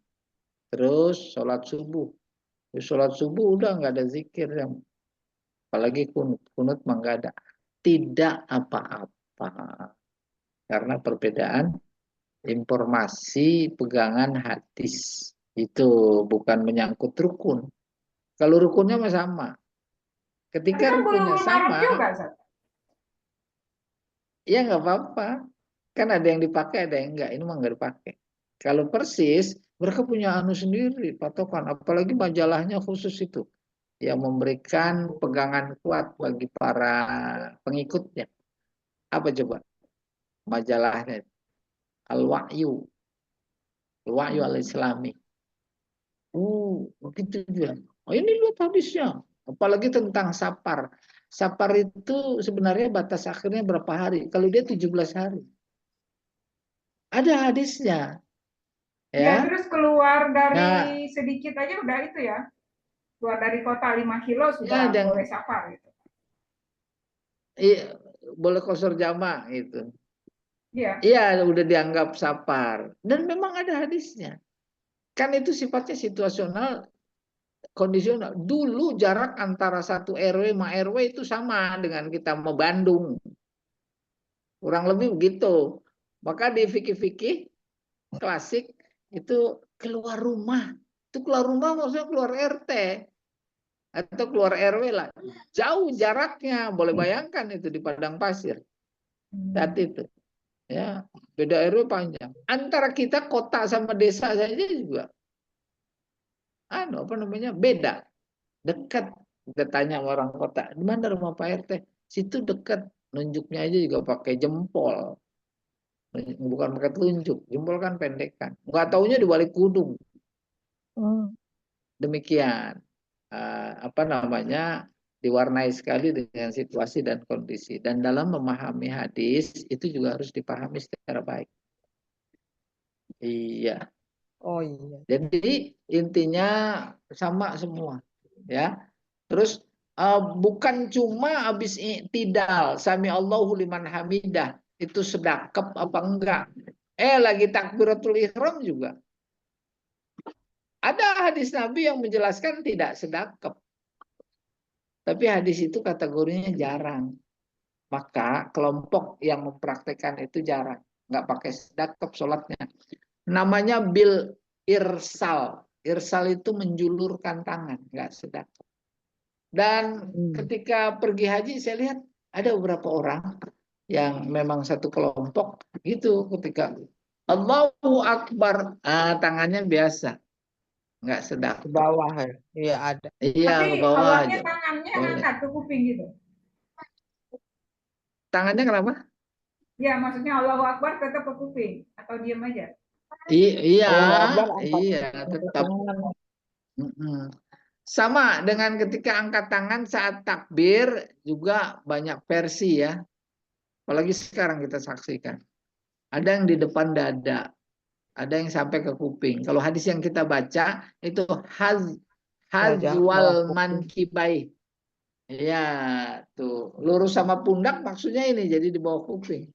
terus sholat subuh. Di sholat subuh udah nggak ada zikir, yang apalagi kunut. Kunut mah nggak ada. Tidak apa-apa. Karena perbedaan informasi pegangan hadis. Itu bukan menyangkut rukun. Kalau rukunnya mah sama. Tapi Ketika kan rukunnya bulu-bulu maram sama, juga, Sat. ya nggak apa-apa. Kan ada yang dipakai, ada yang enggak. Ini mah nggak dipakai. Kalau persis, mereka punya anu sendiri, patokan. Apalagi majalahnya khusus itu. Yang memberikan pegangan kuat bagi para pengikutnya. Apa coba? Majalahnya. Al-Wahyu. Al-Wahyu al-Islami. Begitu juga. Oh, ini lihat hadisnya. Apalagi tentang sapar. Sapar itu sebenarnya batas akhirnya berapa hari? Kalau dia 17 hari. Ada hadisnya. Ya, Ya. terus keluar dari Nah, sedikit aja udah itu ya. Keluar dari kota 5 kilo ya sudah boleh safar gitu. iya, boleh qasar jamak gitu. Iya. Iya, udah dianggap safar. Dan memang ada hadisnya. Kan itu sifatnya situasional, kondisional. Dulu jarak antara satu RW sama RW itu sama dengan kita mau Bandung. Kurang lebih begitu. Maka di fikih-fikih klasik itu keluar rumah. Itu keluar rumah maksudnya keluar RT atau keluar RW lah. Jauh jaraknya, boleh bayangkan itu di padang pasir saat itu. Ya, beda RW panjang. Antara kita kota sama desa saja juga apa namanya? Beda. Dekat. Kita tanya sama orang kota, di mana rumah Pak RT? Situ dekat. Nunjuknya aja juga pakai jempol. Bukan pakai telunjuk. Jempol kan pendekan. Nggak taunya di balik gunung. Demikian. Apa namanya? Diwarnai sekali dengan situasi dan kondisi. Dan dalam memahami hadis, itu juga harus dipahami secara baik. Iya. Oh iya. Jadi intinya sama semua, ya. Terus bukan cuma habis i'tidal, sami Allahu liman hamidah, itu sedekap apa enggak? Lagi takbiratul ihram juga. Ada hadis Nabi yang menjelaskan tidak sedekap. Tapi hadis itu kategorinya jarang. Maka kelompok yang mempraktekkan itu jarang. Nggak pakai sedekap sholatnya. Namanya bil irsal. Irsal itu menjulurkan tangan, nggak sedekap. Dan ketika pergi haji saya lihat ada beberapa orang yang memang satu kelompok gitu, ketika Allahu Akbar, tangannya biasa, nggak Ke sedekap. bawah ya. Iya ada. Iya, Tapi ke bawah Allahnya aja. tangannya Boleh. angkat ke kuping gitu. Tangannya kenapa? Ya, maksudnya Allahu Akbar tetap ke kuping atau diam aja. Iya, Oh, Akbar angkat iya, angkat tetap. tangan. Sama dengan ketika angkat tangan saat takbir juga banyak versi ya. Apalagi sekarang kita saksikan. Ada yang di depan dada, ada yang sampai ke kuping. Kalau hadis yang kita baca itu Wajah bawah hazwal kuping. mankibai. Ya, tuh lurus sama pundak maksudnya ini jadi di bawah kuping.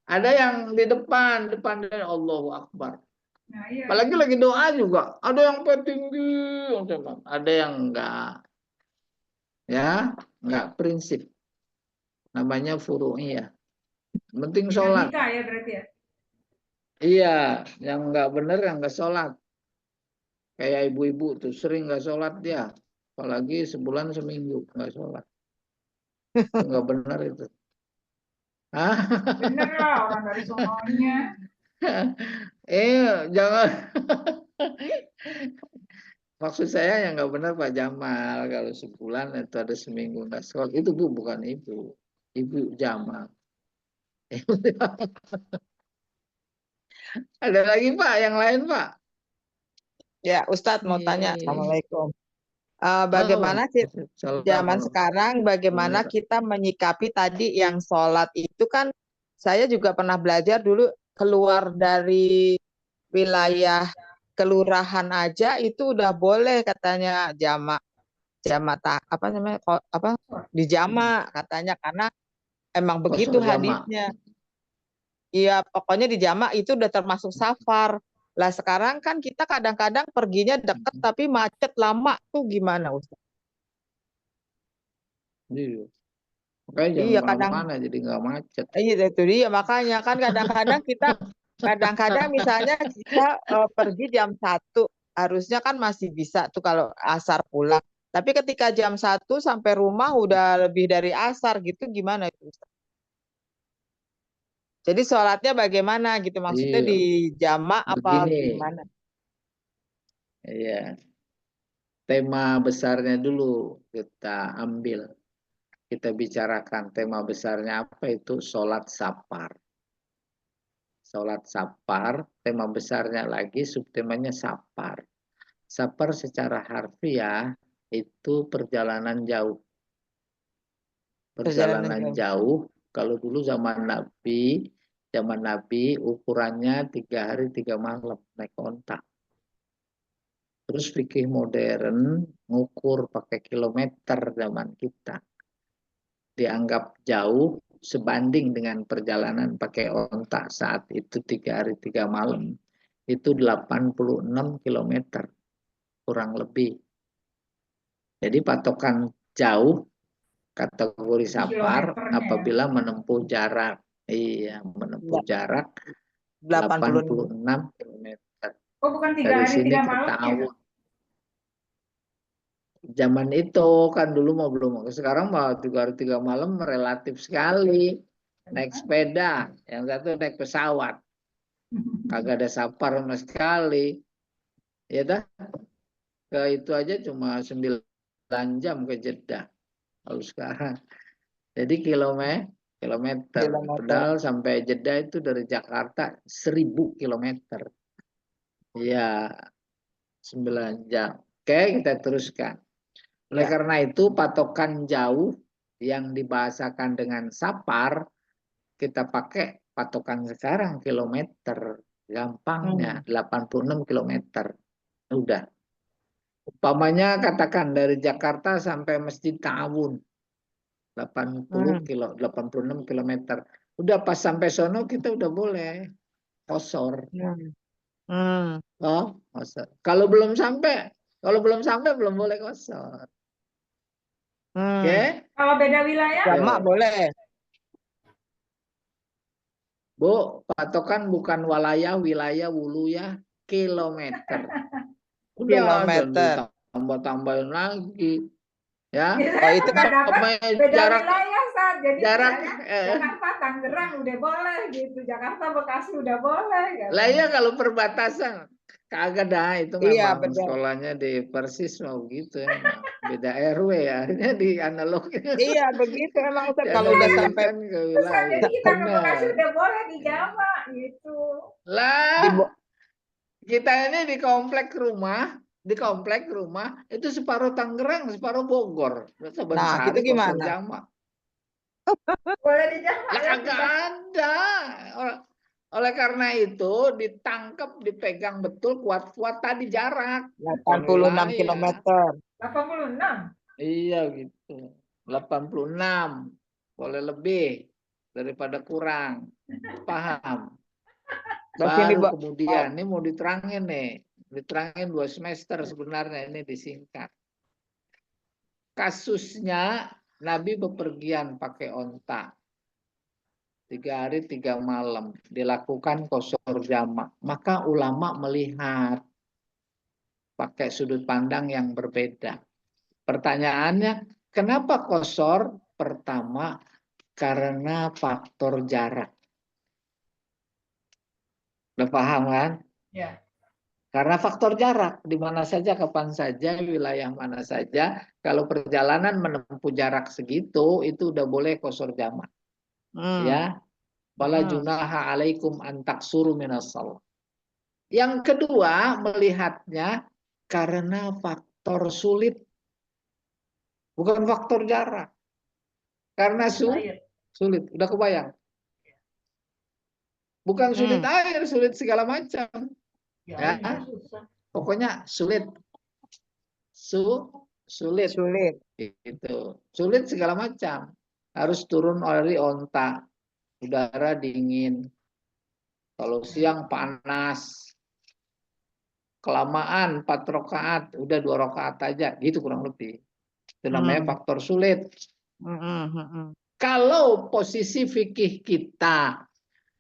Ada yang di depan, depan dari Allahu Akbar. Nah, iya. Apalagi lagi doa juga, ada yang tinggi, ada yang enggak, ya, enggak prinsip. Namanya furu'iyah. Penting sholat. Dinamika ya berarti ya. Iya, yang enggak benar yang enggak sholat. Kayak ibu-ibu tuh sering nggak sholat dia, apalagi sebulan seminggu nggak sholat, itu nggak benar itu. Bener lah orang dari sononya. Jangan. Maksud saya yang nggak benar Pak Jamal, kalau sebulan itu ada seminggu nggak sholat, itu Bu bukan ibu Jamal. Ada lagi Pak, yang lain Pak. Ya, Ustadz mau tanya. Nih. Assalamualaikum. Oh, Bagaimana zaman salam. sekarang, bagaimana kita menyikapi tadi yang sholat itu kan saya juga pernah belajar dulu keluar dari wilayah kelurahan aja itu udah boleh katanya apa namanya apa di jamak katanya karena emang begitu Qasar jamak. hadisnya. Iya, pokoknya di jamak itu udah termasuk safar. Lah sekarang kan kita kadang-kadang perginya deket tapi macet lama tuh gimana Ustaz? Iya. Makanya jangan Iya kadang kemana-mana jadi nggak macet. iya itu dia makanya kan kadang-kadang misalnya kita pergi jam 1 harusnya kan masih bisa tuh kalau asar pulang. Tapi ketika jam 1 sampai rumah udah lebih dari asar gitu gimana itu Ustaz? Jadi sholatnya bagaimana gitu maksudnya Iya, di jamak apa begini. gimana? Iya, tema besarnya dulu kita ambil. Kita bicarakan tema besarnya apa itu sholat sapar. Sholat sapar, tema besarnya lagi subtemanya sapar. Sapar secara harfiah itu perjalanan jauh. Perjalanan Perjalanan jauh. jauh, kalau dulu zaman Nabi zaman Nabi ukurannya 3 hari 3 malam naik onta. Terus fikih modern ngukur pakai kilometer zaman kita. Dianggap jauh sebanding dengan perjalanan pakai onta saat itu 3 hari 3 malam. Itu 86 kilometer kurang lebih. Jadi patokan jauh kategori sapar Kilometernya ya. apabila menempuh jarak. Iya, menempuh jarak 86. 86 kilometer. Oh, bukan 3 Dari hari sini 3 ke malam ya? Ta'awun. Zaman itu kan dulu mau belum, sekarang mau 3 hari 3 malam relatif sekali. Naik sepeda, yang satu naik pesawat. Kagak ada sapar sama sekali. Ya dah, ke itu aja cuma 9 jam ke Jeddah. Kalau sekarang. Jadi kilometer. Padahal sampai Jeddah itu dari Jakarta 1000 kilometer. Ya, 9 jam. Oke, kita teruskan. Oleh karena itu, patokan jauh yang dibahasakan dengan sapar, kita pakai patokan sekarang kilometer. Gampangnya, 86 kilometer. Udah. Umpamanya katakan dari Jakarta sampai Masjid Ta'awun. 86 kilometer. Udah pas sampai sono kita udah boleh kosor. Oh, kosor. Kalau belum sampai belum boleh kosor. Oke? Kalau beda wilayah? Jamak boleh. Bu, patokan bukan wilayah, wulu ya, kilometer. Udah, Kilometer. tambah-tambahin lagi. Ya. Oh, itu kan beda jarak wilayah, Sat. Jadi jarak Jakarta, Tangerang udah boleh gitu. Jakarta, Bekasi udah boleh. Gitu. Lah ya kalau perbatasan kagak dah itu Iya, memang betul. sekolahnya di Persis mau gitu ya. Beda RW ya, akhirnya di analognya. Iya, begitu emang Ustaz. Jadi Kalau udah sampai kan ke wilayah. Jadi kita ke Benar. Bekasi udah boleh di Jawa gitu. Lah, kita ini di komplek rumah itu separuh Tangerang, separuh Bogor. Nah, itu gimana? Jamak. Boleh di Jawa. Lah kagak ada. Oleh karena itu ditangkap, dipegang betul kuat-kuat tadi jarak. 86 kilometer. 86. Iya gitu. 86. Boleh lebih daripada kurang. Paham? Baru kemudian ini mau diterangin nih. Diterangin 2 semester sebenarnya ini disingkat. Kasusnya Nabi bepergian pakai onta. 3 hari 3 malam dilakukan kosor jamak. Maka ulama melihat pakai sudut pandang yang berbeda. Pertanyaannya, kenapa kosor? Pertama, karena faktor jarak. Udah paham kan? Ya. Karena faktor jarak, di mana saja, kapan saja, wilayah mana saja, kalau perjalanan menempuh jarak segitu, itu udah boleh kosor jamak. Ya, wala junaha alaikum antaksuru minas shalah. Yang kedua, melihatnya karena faktor sulit, bukan faktor jarak. Karena sulit, udah kebayang. Bukan sulit air, sulit segala macam. Ya, pokoknya sulit. Sulit. Itu. Sulit segala macam. Harus turun dari onta. Udara dingin. Kalau siang panas. Kelamaan 4 rakaat, udah 2 rakaat aja, gitu kurang lebih. Itu namanya faktor sulit. Kalau posisi fikih kita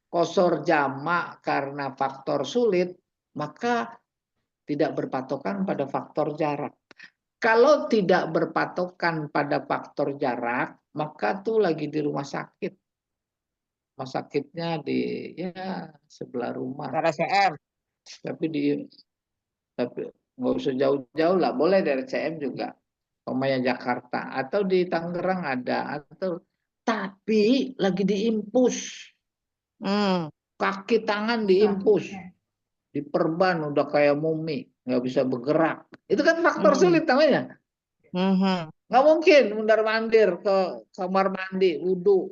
kosor jamak karena faktor sulit, maka tidak berpatokan pada faktor jarak. Kalau tidak berpatokan pada faktor jarak, maka tuh lagi di rumah sakit. Rumah sakitnya di sebelah rumah. RSCM. Tapi nggak usah jauh-jauh lah, boleh dari CM juga. Umpamanya Jakarta atau di Tangerang ada, tapi lagi diimpus. Kaki tangan diimpus, diperban udah kayak mumi, nggak bisa bergerak. Itu kan faktor sulit namanya. Nggak mungkin mundar mandir ke kamar mandi, wudhu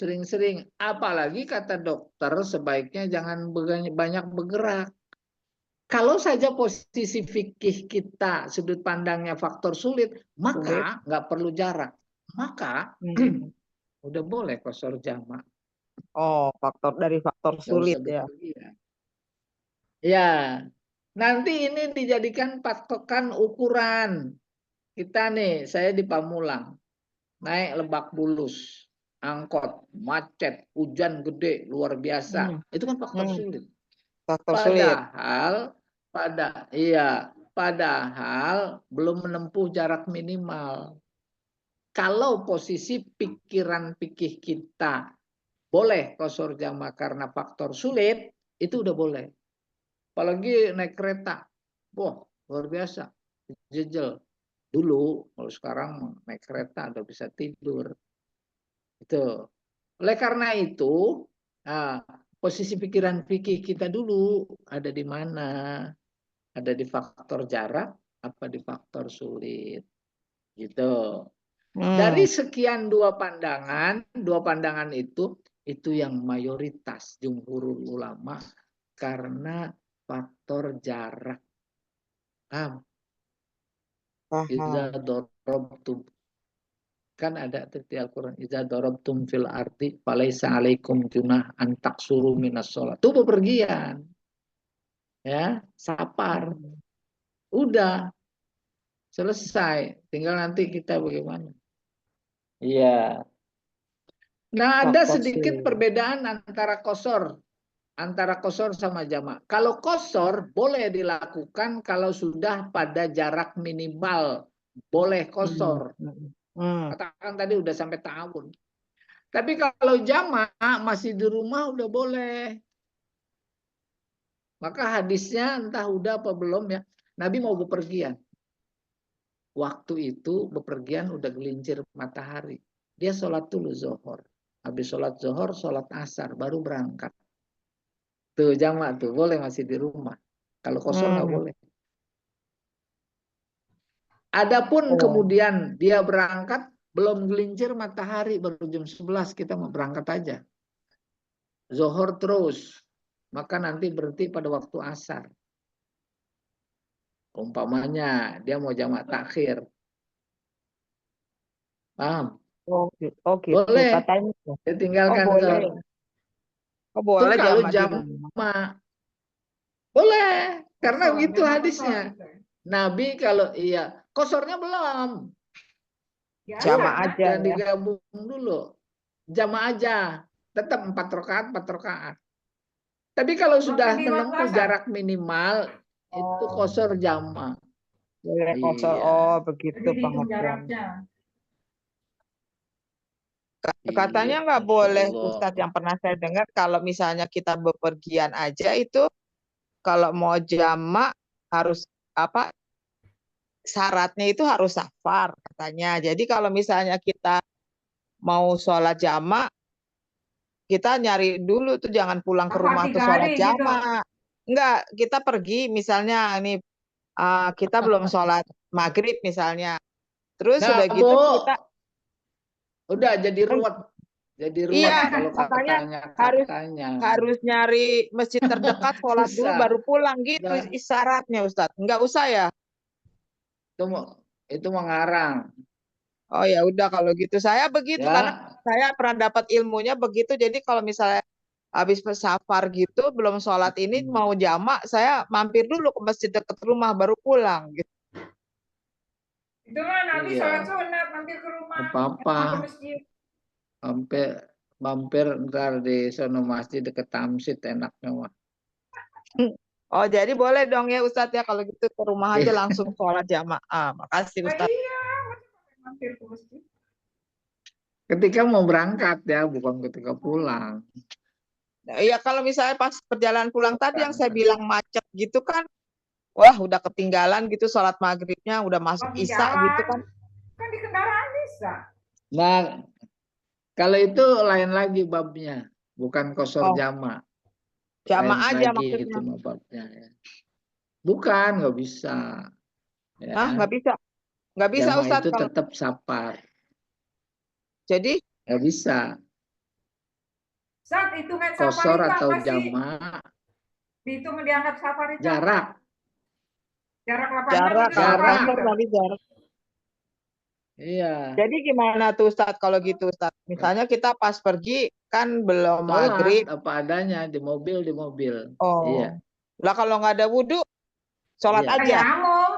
Sering-sering. Apalagi kata dokter sebaiknya jangan banyak bergerak. Kalau saja posisi fikih kita sudut pandangnya faktor sulit, maka nggak perlu jarak. Maka udah boleh qasar jamak. Oh, dari faktor Nggak sulit usah ya. bepergian. Ya, nanti ini dijadikan patokan ukuran. Kita nih, saya di Pamulang, naik Lebak Bulus, angkot, macet, hujan gede, luar biasa. Itu kan faktor sulit. Faktor sulit. Padahal belum menempuh jarak minimal. Kalau posisi pikiran pikir kita boleh qasar jamak karena faktor sulit, itu udah boleh. Apalagi naik kereta. Wah, luar biasa. Jejel. Dulu, kalau sekarang naik kereta udah bisa tidur. Itu. Oleh karena itu, posisi pikiran fikih kita dulu ada di mana? Ada di faktor jarak apa di faktor sulit? Gitu. Dari sekian dua pandangan itu yang mayoritas jumhurul ulama karena faktor jarak. Paham? Iza darabtum, kan ada di Al-Quran, iza darabtum fil ardi falaisa alaikum junah an taksuru minas sholat. Itu bepergian. Ya, sapar. Udah selesai. Tinggal nanti kita bagaimana. Iya. Nah, ada sedikit perbedaan antara qasar sama jamak. Kalau qasar boleh dilakukan kalau sudah pada jarak minimal, boleh qasar. Katakan tadi udah sampai tahun. Tapi kalau jamak masih di rumah udah boleh. Maka hadisnya entah udah apa belum ya. Nabi mau bepergian. Waktu itu bepergian udah gelincir matahari. Dia sholat dulu zuhur. Habis sholat zuhur, sholat asar, baru berangkat. Tuh jamak tuh, boleh masih di rumah. Kalau qasar nggak boleh. Adapun kemudian dia berangkat, belum gelincir matahari, baru jam 11 kita mau berangkat aja. Zuhur terus. Maka nanti berhenti pada waktu asar. Umpamanya dia mau jamak takhir. Paham? Oh gitu Boleh. katanya. Ditinggalkan Boleh. Boleh kalau jamak di rumah. jamak. Boleh. Karena begitu hadisnya. Nabi kalau qasornya belum. Jamak aja Jangan ya. digabung dulu. Jamak aja. Tetap 4 rakaat. Tapi kalau sudah menempuh jarak minimal, itu qasar jamak. Boleh qasar. Iya. Oh, begitu pengertiannya. Katanya nggak boleh, Ustadz, yang pernah saya dengar kalau misalnya kita bepergian aja itu kalau mau jamak harus syaratnya itu harus safar katanya. Jadi kalau misalnya kita mau sholat jamak, kita nyari dulu tuh, jangan pulang ke rumah tuh sholat jamak. Enggak, kita pergi misalnya ini kita belum sholat maghrib misalnya. Terus udah gitu kita udah jadi ruwet. Iya, kalau katanya harus nyari masjid terdekat, sholat dulu baru pulang gitu isyaratnya, Ustadz. Enggak usah ya? Itu mengarang. Oh ya udah kalau gitu. Saya begitu karena saya pernah dapat ilmunya begitu. Jadi kalau misalnya habis safar gitu, belum sholat ini mau jamak, saya mampir dulu ke masjid dekat rumah baru pulang gitu. Itu mah Nabi sholat sunat mampir ke rumah. Apa-apa. Ke masjid. Mampir ntar di sono masjid deket Tamsid enaknya mah. Oh jadi boleh dong ya Ustadz ya kalau gitu ke rumah aja langsung sholat jamaah. Makasih Ustadz. Iya, mampir ke masjid. Ketika mau berangkat ya, bukan ketika pulang. Iya kalau misalnya pas perjalanan pulang tadi yang saya bilang macet gitu kan, wah udah ketinggalan gitu sholat maghribnya, udah masuk isya gitu kan. Kan di kendaraan bisa. Nah, kalau itu lain lagi babnya, bukan qasar jamak. Jamak lain aja lagi maksudnya. itu babnya ya. Bukan, nggak bisa. Ya. Nggak bisa. Nggak bisa jamak Ustadz itu kalau tetap safar. jadi Nggak bisa. Saat hitungan safar Qasar itu atau apa sih? jamak, Dihitung dianggap safar itu apa? jarak. Jarak 8 jam Jarak, itu kalau safar Jarak. qasar gitu. tadi jarak. Iya. Jadi gimana tuh Ustadz kalau gitu Ustadz? Misalnya kita pas pergi kan belum maghrib. Sholat apa adanya di mobil. Oh. Iya. Lah kalau nggak ada wudhu, sholat Iya. aja. Tayamum.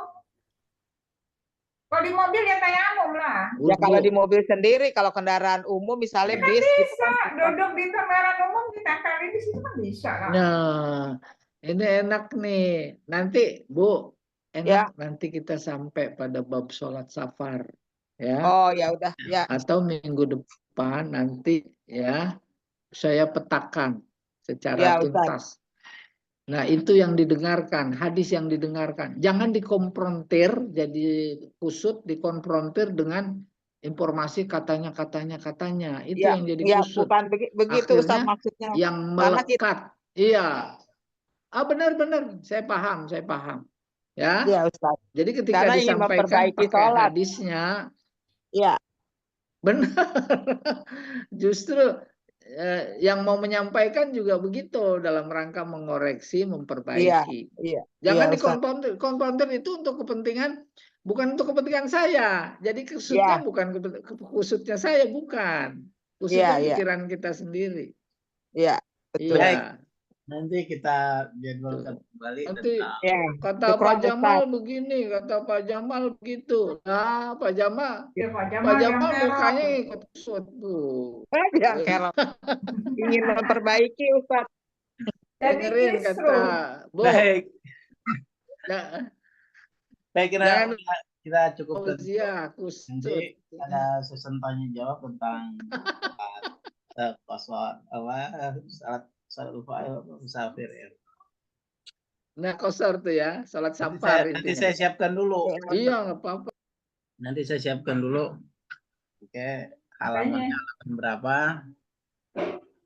Kalau di mobil ya tayamum lah. Ya kalau di Wudhu. mobil sendiri, kalau kendaraan umum misalnya Kan bis gitu bisa kan. duduk di kendaraan umum ditempelin di situ kan bisa lah. Nah, ini enak nih. Nanti Bu, Ya. enak nanti kita sampai pada bab sholat safar. Ya. Oh ya udah ya. Atau minggu depan nanti ya saya petakan secara Ya, Ustaz. tuntas. Nah, itu yang didengarkan, hadis yang didengarkan. Jangan dikonfrontir, jadi kusut dikonfrontir dengan informasi katanya. Itu Ya, yang jadi ya kusut. bukan begitu Ustaz Akhirnya maksudnya. yang Karena kita, melekat. Iya. Benar, saya paham. Ya. ya Ustaz. Jadi ketika Karena ingin disampaikan memperbaiki pakai sholat. hadisnya, Ya, benar. Justru yang mau menyampaikan juga begitu dalam rangka mengoreksi, memperbaiki. iya. Jangan Iya, Ustaz. dikonfrontir itu untuk kepentingan, bukan untuk kepentingan saya. Jadi kusutnya Ya. bukan kusutnya saya, bukan. Kusutnya Iya. pikiran kita sendiri. Iya, betul. Iya. Nanti kita jadwalkan kembali Nanti tentang Ya. kata Syukron, Pak Jamal Ustaz. begini, kata Pak Jamal begitu. Nah, Pak Jamal Ya, Pak Jamal yang mukanya kerok. ikut kusut, Bu. Yang kerok. Ingin memperbaiki Ustaz. Jadi Dengerin kisru. kata Bu. baik. Ya, Saya kira jangan kita cukupkan. Fauzia kusut. Nanti ada sesi tanya jawab tentang salat lupa musafir ya. Nah, kosor tuh ya, salat Nanti safar nanti intinya. saya siapkan dulu. Iya, nggak apa-apa. Nanti saya siapkan dulu. Oke, halaman berapa?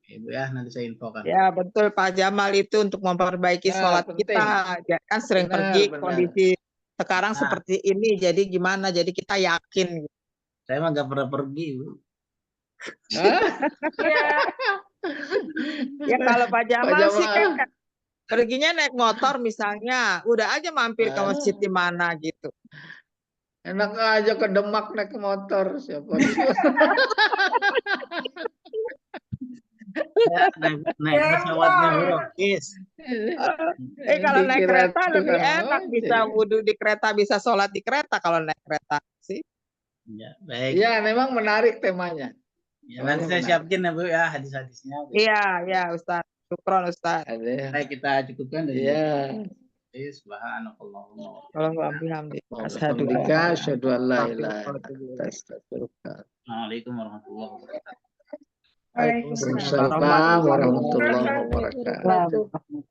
Ibu ya, nanti saya infokan. Ya, betul Pak Jamal itu untuk memperbaiki Nah, sholat penting. kita. Ya, kan sering Benar, pergi benar. kondisi sekarang seperti ini. Jadi gimana? Jadi kita yakin. Saya mah nggak pernah pergi, Bu. Hah? Iya. Ya kalau Pak Jamal sih Jamal. kan perginya naik motor misalnya, udah aja mampir ke masjid di mana gitu. Enak aja ke Demak naik motor, siapa tahu. Ya, naik pesawatnya gratis. Kalau naik Dikira kereta tukang lebih enak, ojek. bisa wudhu di kereta, bisa sholat di kereta kalau naik kereta sih. Ya, baik. Ya, memang menarik temanya. Ya, nanti saya siapkan ya, Bu ya, hadis-hadisnya. Iya, Ustaz. Syukron Ustaz. Ada. Baik, kita cukupkan dari Iya. Subhanakallahumma. Alhamdulillah, asyhadu an la ilaha illa anta astaghfiruka. Assalamualaikum warahmatullahi wabarakatuh. Waalaikumsalam warahmatullahi wabarakatuh.